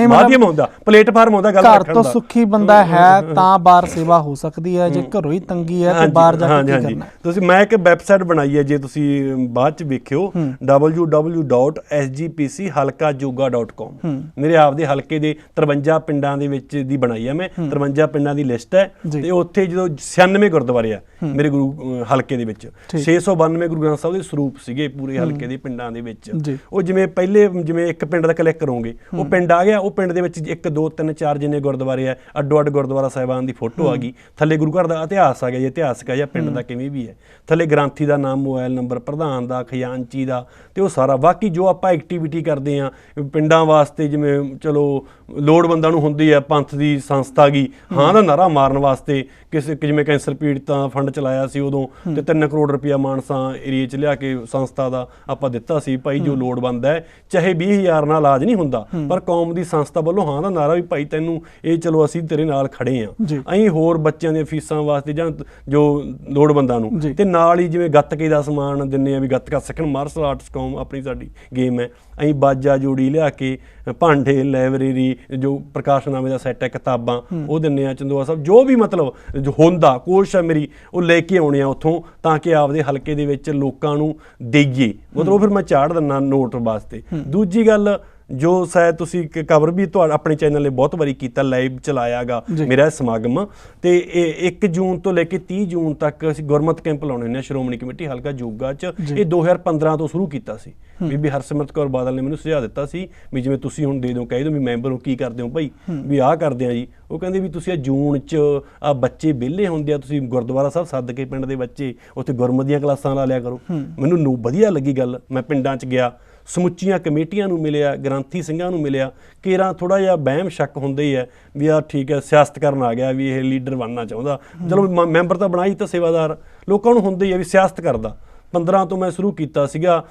ਮਾਧਿਅਮ ਹੁੰਦਾ, ਪਲੇਟਫਾਰਮ ਹੁੰਦਾ ਗੱਲ ਰੱਖਣ ਦਾ। ਘਰ ਤੋਂ ਸੁਖੀ ਬੰਦਾ ਹੈ ਤਾਂ ਬਾਹਰ ਸੇਵਾ ਹੋ ਸਕਦੀ ਹੈ, ਜੇ ਘਰੋਂ ਹੀ ਤੰਗੀ ਹੈ ਤਾਂ ਬਾਹਰ ਜਾ ਕੇ ਕੀ ਕਰਨਾ। ਤੁਸੀਂ ਮੈਂ ਇੱਕ ਵੈਬਸਾਈਟ ਬਣਾਈ ਹੈ, ਜੇ ਤੁਸੀਂ ਬਾਅਦ 'ਚ ਵੇਖਿਓ, www.sgpchalkajoga.com। ਮੇਰੇ ਆਪਦੇ ਹਲਕੇ ਦੇ 53 ਪਿੰਡਾਂ ਦੇ ਵਿੱਚ ਦੀ ਬਣਾਈ ਹੈ ਮੈਂ, 53 ਪਿੰਡਾਂ ਦੀ ਲਿਸਟ ਹੈ, ਤੇ ਉੱਥੇ ਜਦੋਂ 96 ਗੁਰਦੁਆਰੇ ਆ ਮੇਰੇ ਗੁਰੂ ਹਲਕੇ ਦੇ ਵਿੱਚ 692 ਗੁਰੂ ਗ੍ਰੰਥ ਸਾਹਿਬ ਦੇ ਸਰੂਪ ਸੀਗੇ ਪੂਰੇ ਹਲਕੇ ਦੇ ਪਿੰਡਾਂ ਦੇ ਵਿੱਚ। ਉਹ ਜਿਵੇਂ ਪਹਿਲੇ ਜਿਵੇਂ ਇੱਕ ਪਿੰਡ ਦਾ ਕਲਿੱਕ ਕਰੋਗੇ, ਉਹ ਪਿੰਡ ਆ ਗਿਆ, ਉਹ ਪਿੰਡ ਦੇ ਵਿੱਚ 1 2 3 4 ਜਿੰਨੇ ਗੁਰਦੁਆਰੇ ਆ, ਅੱਡੋ ਅੱਡ ਗੁਰਦੁਆਰਾ ਸਾਹਿਬਾਨ ਦੀ ਫੋਟੋ ਆ ਗਈ, ਥੱਲੇ ਗੁਰੂ ਘਰ ਦਾ ਇਤਿਹਾਸ ਆ ਗਿਆ, ਜੇ ਇਤਿਹਾਸਕ ਆ ਜਾਂ ਪਿੰਡ ਦਾ ਕਿਵੇਂ ਵੀ ਹੈ, ਥੱਲੇ ਗ੍ਰੰਥੀ ਦਾ ਨਾਮ, ਮੋਬਾਈਲ ਨੰਬਰ, ਪ੍ਰਧਾਨ ਦਾ, ਖਜ਼ਾਨਚੀ ਦਾ, ਤੇ ਉਹ ਸਾਰਾ। ਬਾਕੀ ਜੋ ਆਪਾਂ ਐਕਟੀਵਿਟੀ ਕਰਦੇ ਆ ਪਿੰਡਾਂ ਵਾਸਤੇ, ਜਿਵੇਂ ਚਲੋ ਲੋੜਵੰਦਾਂ ਨੂੰ ਹੁੰਦੀ ਆ, ਪੰਥ ਦੀ ਸੰਸਥਾ ਗਈ ਹਾਂ ਦਾ ਨਾਰਾ ਮਾਰਨ ਵਾਸਤੇ, ਕਿਸੇ ਜਿਵੇਂ ਕੈਂਸਰ ਪੀੜਤਾਂ ਫੰਡ ਚਲਾਇਆ ਸੀ ਉਦੋਂ, ਤੇ 3 ਕਰੋੜ ਰੁਪਇਆ ਮਾਨਸਾ ਏਰੀਏ 'ਚ ਲਿਆ ਕੇ ਸੰਸਥਾ ਦਾ ਆਪਾਂ ਦਿੱਤਾ ਸੀ, ਭਾਈ ਜੋ ਲੋੜਵੰਦ ਹੈ, ਚਾਹੇ 20,000 ਨਾਲ ਇਲਾਜ ਨਹੀਂ ਹੁੰਦਾ, ਪਰ ਕੌਮ ਦੀ ਸੰਸਥਾ ਵੱਲੋਂ ਹਾਂ ਦਾ ਨਾਰਾ ਵੀ ਭਾਈ ਤੈਨੂੰ ਇਹ ਚਲੋ ਅਸੀਂ ਤੇਰੇ ਨਾਲ ਖੜੇ ਆ। ਅਸੀਂ ਹੋਰ ਬੱਚਿਆਂ ਦੀਆਂ ਫੀਸਾਂ ਵਾਸਤੇ ਜਾਂ ਜੋ ਲੋੜਵੰਦਾਂ ਨੂੰ, ਤੇ ਨਾਲ ਹੀ ਜਿਵੇਂ ਗੱਤਕੇ ਦਾ ਸਮਾਨ ਦਿੰਦੇ ਆ ਵੀ ਗੱਤਕਾ ਸਿੱਖਣ, ਮਾਰਸ਼ਲ ਆਰਟਸ ਕੌਮ ਆਪਣੀ ਸਾਡੀ ਗੇਮ ਹੈ, ਅਸੀਂ ਬਾਜਾ ਜੋੜੀ ਲਿਆ ਕੇ, ਭਾਂਡੇ, ਲਾਇਬ੍ਰੇਰੀ, ਜੋ ਪ੍ਰਕਾਸ਼ਨਾਮੇ ਦਾ ਸੈੱਟ ਹੈ, ਕਿਤਾਬਾਂ ਉਹ ਦਿੰਦੇ ਆ। ਚੰਦੋਆ ਸਾਹਿਬ ਜੋ ਵੀ ਮਤਲਬ ਜੋ ਹੁੰਦਾ ਕੋਸ਼ਿਸ਼ ਹੈ ਮੇਰੀ ਉਹ ਲੈ ਕੇ ਆਉਣੇ ਆ ਉੱਥੋਂ, ਤਾਂ ਕਿ ਆਪਦੇ ਹਲਕੇ ਦੇ ਵਿੱਚ ਲੋਕਾਂ ਨੂੰ ਦੇਈਏ, ਮਤਲਬ ਫਿਰ ਮੈਂ ਚਾੜ ਦਿੰਦਾ ਨੋਟ ਵਾਸਤੇ। ਦੂਜੀ ਗੱਲ ਜੋ ਸ਼ਾਇਦ ਤੁਸੀਂ ਕਵਰ ਵੀ ਤੁਹਾਡਾ ਆਪਣੇ ਚੈਨਲ ਨੇ ਬਹੁਤ ਵਾਰੀ ਕੀਤਾ, ਲਾਈਵ ਚਲਾਇਆਗਾ ਮੇਰਾ ਸਮਾਗਮ, ਤੇ ਇਹ 1 ਜੂਨ ਤੋਂ ਲੈ ਕੇ 30 ਜੂਨ ਤੱਕ ਅਸੀਂ ਗੁਰਮਤਿ ਕੈਂਪ ਲਾਉਣੇ ਹੁੰਦੇ ਹਾਂ ਸ਼੍ਰੋਮਣੀ ਕਮੇਟੀ ਹਲਕਾ ਜੋਗਾ 'ਚ। ਇਹ 2015 ਤੋਂ ਸ਼ੁਰੂ ਕੀਤਾ ਸੀ, ਬੀਬੀ ਹਰਸਿਮਰਤ ਕੌਰ ਬਾਦਲ ਨੇ ਮੈਨੂੰ ਸੁਝਾਅ ਦਿੱਤਾ ਸੀ ਵੀ ਜਿਵੇਂ ਤੁਸੀਂ ਹੁਣ ਦੇ ਦਿਓ, ਕਹਿ ਦਿਓ ਵੀ ਮੈਂਬਰ ਹੋ ਕੀ ਕਰਦੇ ਹੋ ਭਾਈ, ਵੀ ਆਹ ਕਰਦੇ ਆ ਜੀ। ਉਹ ਕਹਿੰਦੇ ਵੀ ਤੁਸੀਂ ਜੂਨ 'ਚ ਆ ਬੱਚੇ ਵਿਹਲੇ ਹੁੰਦੇ ਆ, ਤੁਸੀਂ ਗੁਰਦੁਆਰਾ ਸਾਹਿਬ ਸੱਦ ਕੇ ਪਿੰਡ ਦੇ ਬੱਚੇ ਉੱਥੇ ਗੁਰਮਤਿ ਦੀਆਂ ਕਲਾਸਾਂ ਲਾ ਲਿਆ ਕਰੋ। ਮੈਨੂੰ ਵਧੀਆ ਲੱਗੀ ਗੱਲ, ਮੈਂ ਪਿੰਡਾਂ 'ਚ ਗਿਆ, ਸਮੁੱਚੀਆਂ ਕਮੇਟੀਆਂ ਨੂੰ ਮਿਲਿਆ, ਗ੍ਰੰਥੀ ਸਿੰਘਾਂ ਨੂੰ ਮਿਲਿਆ। ਕੇਰਾਂ ਥੋੜ੍ਹਾ ਜਿਹਾ ਵਹਿਮ ਸ਼ੱਕ ਹੁੰਦਾ ਹੀ ਹੈ ਵੀ ਆ ਠੀਕ ਹੈ ਸਿਆਸਤ ਕਰਨ ਆ ਗਿਆ, ਵੀ ਇਹ ਲੀਡਰ ਬਣਨਾ ਚਾਹੁੰਦਾ, ਚਲੋ ਮੈਂਬਰ ਤਾਂ ਬਣਾਈ ਤਾਂ ਸੇਵਾਦਾਰ, ਲੋਕਾਂ ਨੂੰ ਹੁੰਦਾ ਹੀ ਹੈ ਵੀ ਸਿਆਸਤ ਕਰਦਾ। 15 ਤੋਂ ਮੈਂ ਸ਼ੁਰੂ ਕੀਤਾ ਸੀਗਾ,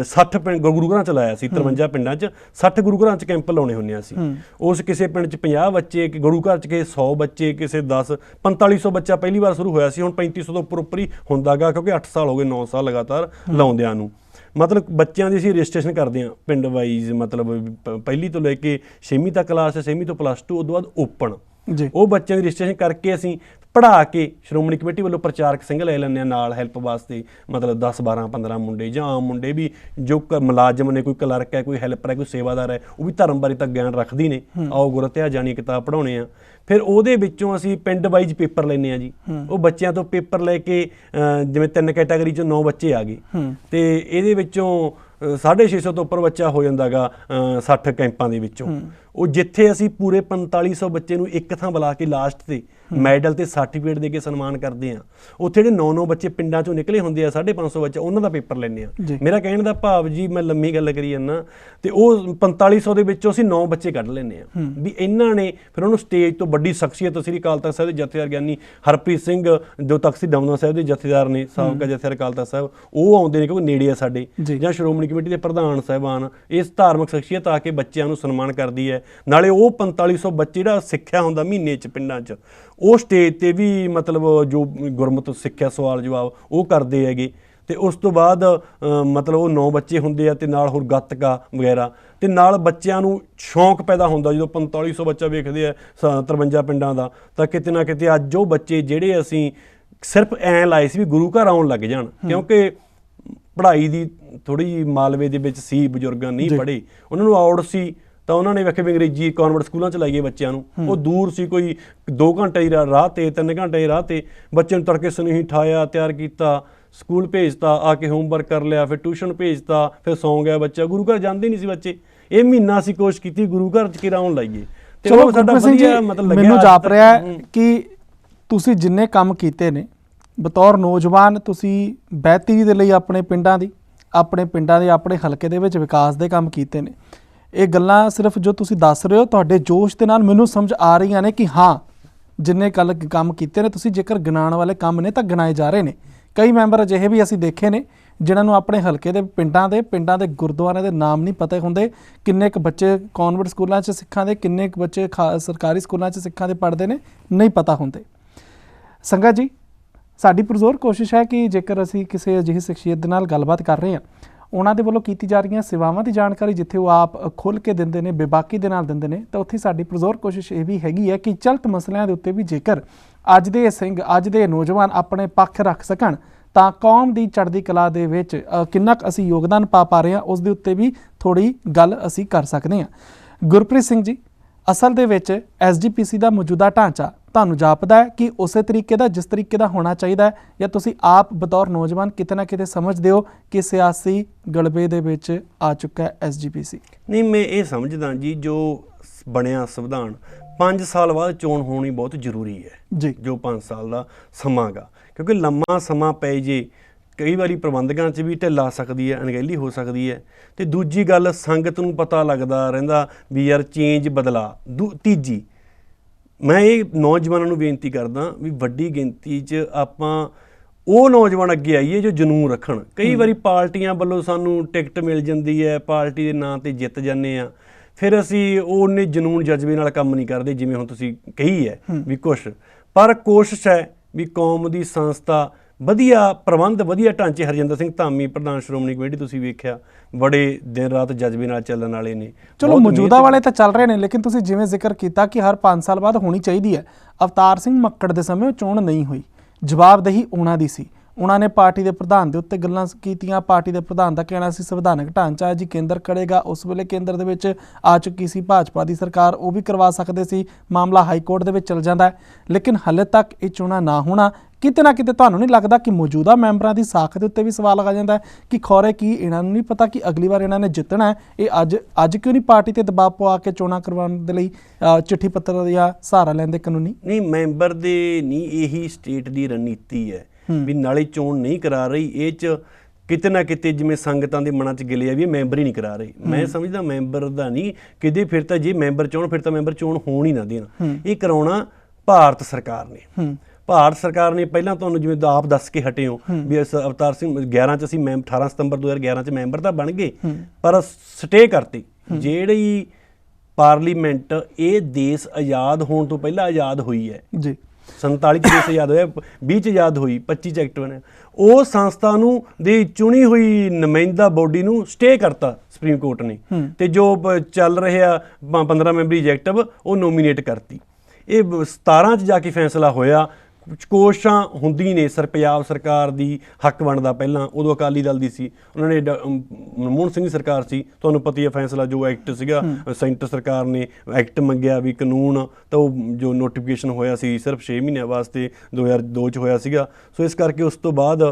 60 ਪਿੰਡ ਗੁਰੂ ਘਰਾਂ 'ਚ ਲਾਇਆ ਸੀ, 53 ਪਿੰਡਾਂ 'ਚ 60 ਗੁਰੂ ਘਰਾਂ 'ਚ ਕੈਂਪ ਲਾਉਣੇ ਹੁੰਦੇ ਆ ਅਸੀਂ। ਉਸ ਕਿਸੇ ਪਿੰਡ 'ਚ 50 ਬੱਚੇ, ਗੁਰੂ ਘਰ 'ਚ ਕਿਸੇ 100 ਬੱਚੇ, ਕਿਸੇ 10, 4500 ਬੱਚਾ ਪਹਿਲੀ ਵਾਰ ਸ਼ੁਰੂ ਹੋਇਆ ਸੀ, ਹੁਣ 3500 ਤੋਂ ਉੱਪਰ ਹੀ ਹੁੰਦਾ ਗਾ, ਕਿਉਂਕਿ 8 ਸਾਲ ਹੋ ਗਏ, 9 ਸਾਲ ਲਗਾਤਾਰ ਲਾਉਂਦਿਆਂ ਨੂੰ। ਮਤਲਬ ਬੱਚਿਆਂ ਦੀ ਅਸੀਂ ਰਜਿਸਟ੍ਰੇਸ਼ਨ ਕਰਦੇ ਹਾਂ ਪਿੰਡ ਵਾਈਜ਼, ਮਤਲਬ ਪਹਿਲੀ ਤੋਂ ਲੈ ਕੇ 6ਵੀਂ ਤੱਕ ਕਲਾਸ, 6ਵੀਂ ਤੋਂ +2, ਉਦੋਂ ਬਾਅਦ ਓਪਨ। ਉਹ ਬੱਚਿਆਂ ਦੀ ਰਜਿਸਟ੍ਰੇਸ਼ਨ ਕਰਕੇ ਅਸੀਂ ਪੜ੍ਹਾ ਕੇ ਸ਼੍ਰੋਮਣੀ ਕਮੇਟੀ ਵੱਲੋਂ ਪ੍ਰਚਾਰਕ ਸਿੰਘ ਲੈ ਲੈਂਦੇ ਹਾਂ ਨਾਲ ਹੈਲਪ ਵਾਸਤੇ, ਮਤਲਬ 10 12 15 ਮੁੰਡੇ ਜਾਂ ਆਮ ਮੁੰਡੇ ਵੀ ਜੋ ਮੁਲਾਜ਼ਮ ਨੇ, ਕੋਈ ਕਲਰਕ ਹੈ, ਕੋਈ ਹੈਲਪਰ ਹੈ, ਕੋਈ ਸੇਵਾਦਾਰ ਹੈ, ਉਹ ਵੀ ਧਰਮ ਬਾਰੇ ਤਾਂ ਗਿਆਨ ਰੱਖਦੀ ਨੇ। ਆਓ ਗੁਰ ਇਤਿਹਾਸ ਜਾਣੀ ਕਿਤਾਬ ਪੜ੍ਹਾਉਣੇ ਆ, ਫਿਰ ਉਹਦੇ ਵਿੱਚੋਂ ਅਸੀਂ ਪਿੰਡ ਵਾਈਜ਼ ਪੇਪਰ ਲੈਂਦੇ ਹਾਂ ਜੀ। ਉਹ ਬੱਚਿਆਂ ਤੋਂ ਪੇਪਰ ਲੈ ਕੇ ਜਿਵੇਂ 3 ਕੈਟਾਗਰੀ 'ਚੋਂ 9 ਬੱਚੇ ਆ ਗਏ, ਤੇ ਇਹਦੇ ਵਿੱਚੋਂ 650 ਤੋਂ ਉੱਪਰ ਬੱਚਾ ਹੋ ਜਾਂਦਾ ਗਾ 60 ਕੈਂਪਾਂ ਦੇ ਵਿੱਚੋਂ। ਉਹ ਜਿੱਥੇ ਅਸੀਂ ਪੂਰੇ 4500 ਬੱਚੇ ਨੂੰ ਇੱਕ ਥਾਂ ਬੁਲਾ ਕੇ ਲਾਸਟ ਤੇ ਮੈਡਲ ਤੇ ਸਰਟੀਫਿਕੇਟ ਦੇ ਕੇ ਸਨਮਾਨ ਕਰਦੇ ਆ। ਉੱਥੇ ਜਿਹੜੇ 9-9 ਬੱਚੇ ਪਿੰਡਾਂ 'ਚੋਂ ਨਿਕਲੇ ਹੁੰਦੇ ਆ, 550 ਬੱਚਾ, ਉਹਨਾਂ ਦਾ ਪੇਪਰ ਲੈਂਦੇ ਆ। ਮੇਰਾ ਕਹਿਣ ਦਾ ਭਾਵ ਜੀ, ਮੈਂ ਲੰਮੀ ਗੱਲ ਕਰੀ ਜਾਂਦਾ, ਤੇ ਉਹ 4500 ਦੇ ਵਿੱਚੋਂ ਅਸੀਂ 9 ਬੱਚੇ ਕੱਢ ਲੈਂਦੇ ਆ ਵੀ ਇਹਨਾਂ ਨੇ ਫਿਰ ਉਹਨੂੰ ਸਟੇਜ ਤੋਂ ਵੱਡੀ ਸ਼ਖਸੀਅਤ ਸ੍ਰੀ ਅਕਾਲ ਤਖਤ ਸਾਹਿਬ ਦੇ ਜਥੇਦਾਰ ਗਿਆਨੀ ਹਰਪ੍ਰੀਤ ਸਿੰਘ, ਜੋ ਤਖਤ ਸ੍ਰੀ ਦਮਦਮਾ ਸਾਹਿਬ ਦੇ ਜਥੇਦਾਰ ਨੇ, ਸਾਬਕਾ ਜਥੇਦਾਰ ਅਕਾਲ ਤਖਤ ਸਾਹਿਬ, ਉਹ ਆਉਂਦੇ ਨੇ ਕਿਉਂਕਿ ਨੇੜੇ ਆ ਸਾਡੇ, ਜਾਂ ਸ਼੍ਰੋਮਣੀ ਕਮੇਟੀ ਦੇ ਪ੍ਰਧਾਨ ਸਾਹਿਬਾਨ, ਇਸ ਧਾਰਮਿਕ ਸ਼ਖਸੀਅਤ ਆ ਕੇ ਬੱਚਿਆਂ ਨੂੰ ਸਨਮਾਨ ਕਰਦੀ ਹੈ। ਨਾਲੇ ਉਹ 4500 ਬੱਚੇ ਜਿਹੜਾ ਸਿੱਖਿਆ ਹੁੰਦਾ ਮਹੀਨੇ 'ਚ ਪਿੰਡਾਂ 'ਚ, ਉਹ ਸਟੇਜ ਤੇ ਵੀ ਮਤਲਬ ਜੋ ਗੁਰਮਤਿ ਸਿੱਖਿਆ ਸਵਾਲ ਜਵਾਬ ਉਹ ਕਰਦੇ ਹੈਗੇ। ਤੇ ਉਸ ਤੋਂ ਬਾਅਦ ਮਤਲਬ ਉਹ 9 ਬੱਚੇ ਹੁੰਦੇ ਆ, ਤੇ ਨਾਲ ਹੋਰ ਗੱਤਕਾ ਵਗੈਰਾ, ਤੇ ਨਾਲ ਬੱਚਿਆਂ ਨੂੰ ਸ਼ੌਂਕ ਪੈਦਾ ਹੁੰਦਾ। ਜਦੋਂ 4500 ਬੱਚਾ ਵੇਖਦੇ ਆ 53 ਪਿੰਡਾਂ ਦਾ, ਤਾਂ ਕਿਤੇ ਨਾ ਕਿਤੇ ਅੱਜ ਉਹ ਬੱਚੇ ਜਿਹੜੇ ਅਸੀਂ ਸਿਰਫ ਐਂ ਲਾਏ ਸੀ ਵੀ ਗੁਰੂ ਘਰ ਆਉਣ ਲੱਗ ਜਾਣ, ਕਿਉਂਕਿ ਪੜ੍ਹਾਈ ਦੀ ਥੋੜ੍ਹੀ ਜਿਹੀ ਮਾਲਵੇ ਦੇ ਵਿੱਚ ਸੀ, ਬਜ਼ੁਰਗਾਂ ਨਹੀਂ ਪੜ੍ਹੇ, ਉਹਨਾਂ ਨੂੰ ਔੜ ਸੀ, ਤਾਂ ਉਹਨਾਂ ਨੇ ਵੇਖੇ ਵੀ ਅੰਗਰੇਜ਼ੀ ਕਨਵੈਂਟ ਸਕੂਲਾਂ 'ਚ ਲਾਈਏ ਬੱਚਿਆਂ ਨੂੰ। ਉਹ ਦੂਰ ਸੀ, ਕੋਈ 2 ਘੰਟੇ ਦੀ ਰਾਹ ਤੇ, 3 ਘੰਟੇ ਦੀ ਰਾਹ ਤੇ, ਬੱਚੇ ਨੂੰ ਤੜਕੇ ਸੁਨੇਹੀ ਠਾਇਆ, ਤਿਆਰ ਕੀਤਾ, ਸਕੂਲ ਭੇਜਤਾ, ਆ ਕੇ ਹੋਮਵਰਕ ਕਰ ਲਿਆ, ਫਿਰ ਟਿਊਸ਼ਨ ਭੇਜਤਾ, ਫਿਰ ਸੌਂ ਗਿਆ ਬੱਚਾ। ਗੁਰੂ ਘਰ ਜਾਂਦੇ ਨਹੀਂ ਸੀ ਬੱਚੇ। ਇਹ ਮਹੀਨਾ ਅਸੀਂ ਕੋਸ਼ਿਸ਼ ਕੀਤੀ ਗੁਰੂ ਘਰ 'ਚ ਕਿਰਾਉਣ ਲਾਈਏ, ਤੇ ਉਹ ਸਾਡਾ ਵਧੀਆ ਮਤਲਬ ਲੱਗਿਆ। ਮੈਨੂੰ ਜਾਪ ਰਿਹਾ ਕਿ ਤੁਸੀਂ ਜਿੰਨੇ ਕੰਮ ਕੀਤੇ ਨੇ ਬਤੌਰ ਨੌਜਵਾਨ, ਤੁਸੀਂ ਬਿਹਤਰੀ ਦੇ ਲਈ ਆਪਣੇ ਪਿੰਡਾਂ ਦੇ ਆਪਣੇ ਹਲਕੇ ਦੇ ਵਿੱਚ ਵਿਕਾਸ ਦੇ ਕੰਮ ਕੀਤੇ ਨੇ। ਇਹ ਗੱਲਾਂ ਸਿਰਫ ਜੋ ਤੁਸੀਂ ਦੱਸ ਰਹੇ ਹੋ ਤੁਹਾਡੇ ਜੋਸ਼ ਦੇ ਨਾਲ ਮੈਨੂੰ ਸਮਝ ਆ ਰਹੀਆਂ ਨੇ ਕਿ ਹਾਂ ਜਿੰਨੇ ਕੰਮ ਕੀਤੇ ਨੇ ਤੁਸੀਂ, ਜੇਕਰ ਗਿਣਾਉਣ ਵਾਲੇ ਕੰਮ ਨੇ ਤਾਂ ਗਿਣਾਏ ਜਾ ਰਹੇ ਨੇ। ਕਈ ਮੈਂਬਰ ਅਜਿਹੇ ਵੀ ਅਸੀਂ ਦੇਖੇ ਨੇ ਜਿਨ੍ਹਾਂ ਨੂੰ ਆਪਣੇ ਹਲਕੇ ਦੇ ਪਿੰਡਾਂ ਦੇ ਗੁਰਦੁਆਰਿਆਂ ਦੇ ਨਾਮ ਨਹੀਂ ਪਤਾ ਹੁੰਦੇ, ਕਿੰਨੇ ਕੁ ਬੱਚੇ ਕਨਵੈਂਟ ਸਕੂਲਾਂ 'ਚ ਸਿੱਖਾਂ ਦੇ, ਕਿੰਨੇ ਕੁ ਬੱਚੇ ਸਰਕਾਰੀ ਸਕੂਲਾਂ 'ਚ ਸਿੱਖਾਂ ਦੇ ਪੜ੍ਹਦੇ ਨੇ, ਨਹੀਂ ਪਤਾ ਹੁੰਦੇ। ਸੰਗਤ ਜੀ, ਸਾਡੀ ਪੁਰਜ਼ੋਰ ਕੋਸ਼ਿਸ਼ ਹੈ ਕਿ ਜੇਕਰ ਅਸੀਂ ਕਿਸੇ ਅਜਿਹੀ ਸ਼ਖਸੀਅਤ ਦੇ ਨਾਲ ਗੱਲਬਾਤ ਕਰ ਰਹੇ ਹਾਂ, ਉਹਨਾਂ ਦੇ ਵੱਲੋਂ ਕੀਤੀ ਜਾ ਰਹੀਆਂ ਸੇਵਾਵਾਂ ਦੀ ਜਾਣਕਾਰੀ ਜਿੱਥੇ ਉਹ ਆਪ ਖੁੱਲ੍ਹ ਕੇ ਦਿੰਦੇ ਨੇ, ਬੇਬਾਕੀ ਦੇ ਨਾਲ ਦਿੰਦੇ ਨੇ, ਤਾਂ ਉੱਥੇ ਸਾਡੀ ਪੁਰਜ਼ੋਰ ਕੋਸ਼ਿਸ਼ ਇਹ ਵੀ ਹੈਗੀ ਹੈ ਕਿ ਚਲਤ ਮਸਲਿਆਂ ਦੇ ਉੱਤੇ ਵੀ ਜੇਕਰ ਅੱਜ ਦੇ ਸਿੰਘ, ਅੱਜ ਦੇ ਨੌਜਵਾਨ ਆਪਣੇ ਪੱਖ ਰੱਖ ਸਕਣ, ਤਾਂ ਕੌਮ ਦੀ ਚੜ੍ਹਦੀ ਕਲਾ ਦੇ ਵਿੱਚ ਕਿੰਨਾ ਕੁ ਅਸੀਂ ਯੋਗਦਾਨ ਪਾ ਰਹੇ ਹਾਂ, ਉਸ ਦੇ ਉੱਤੇ ਵੀ ਥੋੜ੍ਹੀ ਗੱਲ ਅਸੀਂ ਕਰ ਸਕਦੇ ਹਾਂ। ਗੁਰਪ੍ਰੀਤ ਸਿੰਘ ਜੀ, ਅਸਲ ਦੇ ਵਿੱਚ SGPC ਦਾ ਮੌਜੂਦਾ ਢਾਂਚਾ ਤੁਹਾਨੂੰ ਜਾਪਦਾ ਹੈ ਕਿ ਉਸੇ ਤਰੀਕੇ ਦਾ ਜਿਸ ਤਰੀਕੇ ਦਾ ਹੋਣਾ ਚਾਹੀਦਾ ਹੈ, ਜਾਂ ਤੁਸੀਂ ਆਪ ਬਤੌਰ ਨੌਜਵਾਨ ਕਿਤੇ ਨਾ ਕਿਤੇ ਸਮਝਦੇ ਹੋ ਕਿ ਸਿਆਸੀ ਗਲਬੇ ਦੇ ਵਿੱਚ ਆ ਚੁੱਕਾ ਹੈ ਐਸਜੀਪੀਸੀ? ਨਹੀਂ, ਮੈਂ ਇਹ ਸਮਝਦਾ ਜੀ ਜੋ ਬਣਿਆ ਸੰਵਿਧਾਨ 5 ਸਾਲ ਬਾਅਦ ਚੋਣ ਹੋਣੀ ਬਹੁਤ ਜ਼ਰੂਰੀ ਹੈ ਜੀ, ਜੋ 5 ਸਾਲ ਦਾ ਸਮਾਂ ਗਾ, ਕਿਉਂਕਿ ਲੰਮਾ ਸਮਾਂ ਪੈ ਜੇ ਕਈ ਵਾਰੀ ਪ੍ਰਬੰਧਕਾਂ 'ਚ ਵੀ ਢਿੱਲ ਆ ਸਕਦੀ ਹੈ, ਅਣਗਹਿਲੀ ਹੋ ਸਕਦੀ ਹੈ। ਤੇ ਦੂਜੀ ਗੱਲ, ਸੰਗਤ ਨੂੰ ਪਤਾ ਲੱਗਦਾ ਰਹਿੰਦਾ ਵੀ ਯਾਰ ਚੇਂਜ ਬਦਲਾ। ਤੀਜੀ, ਮੈਂ ਇਹ ਨੌਜਵਾਨਾਂ ਨੂੰ ਬੇਨਤੀ ਕਰਦਾ ਵੀ ਵੱਡੀ ਗਿਣਤੀ 'ਚ ਆਪਾਂ ਉਹ ਨੌਜਵਾਨ ਅੱਗੇ ਆਈਏ ਜੋ ਜਨੂੰਨ ਰੱਖਣ। ਕਈ ਵਾਰੀ ਪਾਰਟੀਆਂ ਵੱਲੋਂ ਸਾਨੂੰ ਟਿਕਟ ਮਿਲ ਜਾਂਦੀ ਹੈ, ਪਾਰਟੀ ਦੇ ਨਾਂ 'ਤੇ ਜਿੱਤ ਜਾਂਦੇ ਆ, ਫਿਰ ਅਸੀਂ ਉਹਨੇ ਜਨੂੰਨ ਜਜ਼ਬੇ ਨਾਲ ਕੰਮ ਨਹੀਂ ਕਰਦੇ, ਜਿਵੇਂ ਹੁਣ ਤੁਸੀਂ ਕਹੀ ਹੈ ਵੀ ਕੁਛ। ਪਰ ਕੋਸ਼ਿਸ਼ ਹੈ ਵੀ ਕੌਮ ਦੀ ਸੰਸਥਾ ਵਧੀਆ ਪ੍ਰਬੰਧ, ਵਧੀਆ ਢਾਂਚੇ। ਹਰਜਿੰਦਰ ਸਿੰਘ ਧਾਮੀ ਪ੍ਰਧਾਨ ਸ਼੍ਰੋਮਣੀ ਕਮੇਟੀ, ਤੁਸੀਂ ਵੇਖਿਆ ਬੜੇ ਦਿਨ ਰਾਤ ਜਜ਼ਬੇ ਨਾਲ ਚੱਲਣ ਵਾਲੇ ਨੇ। ਚਲੋ ਮੌਜੂਦਾ ਵਾਲੇ ਤਾਂ ਚੱਲ ਰਹੇ ਨੇ, ਲੇਕਿਨ ਤੁਸੀਂ ਜਿਵੇਂ ਜ਼ਿਕਰ ਕੀਤਾ ਕਿ ਹਰ 5 ਸਾਲ ਬਾਅਦ ਹੋਣੀ ਚਾਹੀਦੀ ਹੈ। ਅਵਤਾਰ ਸਿੰਘ ਮੱਕੜ ਦੇ ਸਮੇਂ ਉਹ ਚੋਣ ਨਹੀਂ ਹੋਈ, ਜਵਾਬਦੇਹੀ ਉਹਨਾਂ ਦੀ ਸੀ। ਉਹਨਾਂ ਨੇ ਪਾਰਟੀ ਦੇ ਪ੍ਰਧਾਨ ਦੇ ਉੱਤੇ ਗੱਲਾਂ ਕੀਤੀਆਂ। ਪਾਰਟੀ ਦੇ ਪ੍ਰਧਾਨ ਦਾ ਕਹਿਣਾ ਸੀ ਸੰਵਿਧਾਨਕ ਢਾਂਚਾ ਜੀ ਕੇਂਦਰ ਕਰੇਗਾ। ਉਸ ਵੇਲੇ ਕੇਂਦਰ ਦੇ ਵਿੱਚ ਆ ਚੁੱਕੀ ਸੀ ਭਾਜਪਾ ਦੀ ਸਰਕਾਰ, ਉਹ ਵੀ ਕਰਵਾ ਸਕਦੇ ਸੀ, ਮਾਮਲਾ ਹਾਈ ਕੋਰਟ ਦੇ ਵਿੱਚ ਚਲ ਜਾਂਦਾ ਹੈ। ਲੇਕਿਨ ਹਾਲੇ ਤੱਕ ਇਹ ਚੋਣਾਂ ਨਾ ਹੋਣਾ, ਕਿਤੇ ਨਾ ਕਿਤੇ ਤੁਹਾਨੂੰ ਨਹੀਂ ਲੱਗਦਾ ਕਿ ਮੌਜੂਦਾ ਮੈਂਬਰਾਂ ਦੀ ਸਾਖ ਦੇ ਉੱਤੇ ਵੀ ਸਵਾਲ ਆ ਜਾਂਦਾ ਹੈ ਕਿ ਖੌਰੇ ਕੀ ਇਹਨਾਂ ਨੂੰ ਨਹੀਂ ਪਤਾ ਕਿ ਅਗਲੀ ਵਾਰ ਇਹਨਾਂ ਨੇ ਜਿੱਤਣਾ ਹੈ? ਇਹ ਅੱਜ ਕਿਉਂ ਨਹੀਂ ਪਾਰਟੀ ਤੇ ਦਬਾਅ ਪਵਾ ਕੇ ਚੋਣਾਂ ਕਰਵਾਉਣ ਦੇ ਲਈ ਚਿੱਠੀ ਪੱਤਰ ਦਾ ਸਹਾਰਾ ਲੈਂਦੇ ਕਾਨੂੰਨੀ? ਨਹੀਂ, ਮੈਂਬਰ ਦੇ ਨਹੀਂ, ਇਹੀ ਸਟੇਟ ਦੀ ਰਣਨੀਤੀ ਹੈ ਵੀ ਨਾਲੇ ਚੋਣ ਨਹੀਂ ਕਰਾ ਰਹੀ। ਇਹ 'ਚ ਕਿਤੇ ਨਾ ਕਿਤੇ ਜਿਵੇਂ ਸੰਗਤਾਂ ਦੇ ਮਨਾਂ 'ਚ ਗਿਲੇ ਆ ਵੀ ਇਹ ਮੈਂਬਰ ਹੀ ਨਹੀਂ ਕਰਾ ਰਹੇ। ਮੈਂ ਸਮਝਦਾ ਮੈਂਬਰ ਦਾ ਨਹੀਂ ਕਿਤੇ, ਫਿਰ ਤਾਂ ਜੇ ਮੈਂਬਰ ਚਾਹੁਣ ਫਿਰ ਤਾਂ ਮੈਂਬਰ ਚੋਣ ਹੋਣ ਹੀ ਨਾ ਦੇਣ। ਇਹ ਕਰਾਉਣਾ ਭਾਰਤ ਸਰਕਾਰ ਨੇ। ਭਾਰਤ ਸਰਕਾਰ ਨੇ ਪਹਿਲਾਂ ਤੁਹਾਨੂੰ ਜਿਵੇਂ ਆਪ ਦੱਸ ਕੇ ਹਟੇ ਹੋ ਵੀ ਅਵਤਾਰ ਸਿੰਘ 11 'ਚ ਅਸੀਂ 18 ਸਤੰਬਰ 2011 'ਚ ਮੈਂਬਰ ਤਾਂ ਬਣ ਗਏ, ਪਰ ਸਟੇ ਕਰਤੀ। ਜਿਹੜੀ ਪਾਰਲੀਮੈਂਟ ਇਹ ਦੇਸ਼ ਆਜ਼ਾਦ ਹੋਣ ਤੋਂ ਪਹਿਲਾਂ ਆਜ਼ਾਦ ਹੋਈ ਹੈ ਜੀ, 47 ਚ ਦੇਸ਼ ਆਜ਼ਾਦ ਹੋਇਆ, 20 ਚ ਆਜ਼ਾਦ ਹੋਈ, 25 ਚ ਐਕਟ ਬਣਿਆ। ਉਹ ਸੰਸਥਾ ਨੂੰ ਦੀ ਚੁਣੀ ਹੋਈ ਨੁਮਾਇੰਦਾ ਬੋਡੀ ਨੂੰ ਸਟੇ ਕਰਤਾ ਸੁਪਰੀਮ ਕੋਰਟ ਨੇ, ਤੇ ਜੋ ਚੱਲ ਰਿਹਾ 15 ਮੈਂਬਰੀ ਐਗਜ਼ੈਕਟਿਵ ਉਹ ਨੋਮੀਨੇਟ ਕਰਤੀ। ਇਹ 17 ਚ ਜਾ ਕੇ ਫੈਸਲਾ ਹੋਇਆ। ਕੋਸ਼ਿਸ਼ਾਂ ਹੁੰਦੀ ਨੇ, ਪੰਜਾਬ ਸਰਕਾਰ ਦੀ ਹੱਕ ਬਣਦਾ, ਪਹਿਲਾਂ ਉਦੋਂ ਅਕਾਲੀ ਦਲ ਦੀ ਸੀ, ਉਹਨਾਂ ਨੇ ਮਨਮੋਹਨ ਸਿੰਘ ਦੀ ਸਰਕਾਰ ਸੀ, ਤੁਹਾਨੂੰ ਪਤਾ ਹੀ ਹੈ ਫੈਸਲਾ ਜੋ ਐਕਟ ਸੀਗਾ, ਸੈਂਟਰ ਸਰਕਾਰ ਨੇ ਐਕਟ ਮੰਗਿਆ ਵੀ ਕਾਨੂੰਨ, ਤਾਂ ਉਹ ਜੋ ਨੋਟੀਫਿਕੇਸ਼ਨ ਹੋਇਆ ਸੀ ਸਿਰਫ 6 ਮਹੀਨਿਆਂ ਵਾਸਤੇ 2002 'ਚ ਹੋਇਆ ਸੀਗਾ। ਸੋ ਇਸ ਕਰਕੇ ਉਸ ਤੋਂ ਬਾਅਦ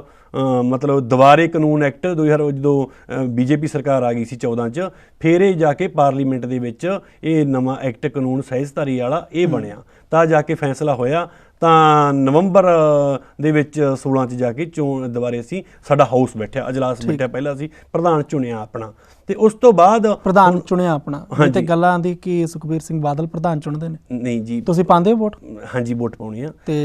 ਮਤਲਬ ਦੁਬਾਰੇ ਕਾਨੂੰਨ ਐਕਟ 2000 ਜਦੋਂ ਬੀਜੇਪੀ ਸਰਕਾਰ ਆ ਗਈ ਸੀ 14 'ਚ, ਫਿਰ ਇਹ ਜਾ ਕੇ ਪਾਰਲੀਮੈਂਟ ਦੇ ਵਿੱਚ ਇਹ ਨਵਾਂ ਐਕਟ ਕਾਨੂੰਨ ਸਹਿਜਧਾਰੀ ਵਾਲਾ ਇਹ ਬਣਿਆ, ਤਾਂ ਜਾ ਕੇ ਫੈਸਲਾ ਹੋਇਆ। ਤਾਂ ਨਵੰਬਰ ਦੇ ਵਿੱਚ 16 'ਚ ਜਾ ਕੇ ਚੋਣ ਦੁਬਾਰੇ ਅਸੀਂ ਸਾਡਾ ਹਾਊਸ ਬੈਠਿਆ, ਅਜਲਾਸ ਬੈਠਿਆ, ਪਹਿਲਾਂ ਅਸੀਂ ਪ੍ਰਧਾਨ ਚੁਣਿਆ ਆਪਣਾ, ਤੇ ਉਸ ਤੋਂ ਬਾਅਦ ਪ੍ਰਧਾਨ ਚੁਣਿਆ ਆਪਣਾ। ਤੇ ਗੱਲਾਂ ਦੀ ਕਿ ਸੁਖਬੀਰ ਸਿੰਘ ਬਾਦਲ ਪ੍ਰਧਾਨ ਚੁਣਦੇ ਨੇ? ਨਹੀਂ ਜੀ। ਤੁਸੀਂ ਪਾਉਂਦੇ ਹੋ ਵੋਟ? ਹਾਂਜੀ, ਵੋਟ ਪਾਉਣੀ ਆ, ਤੇ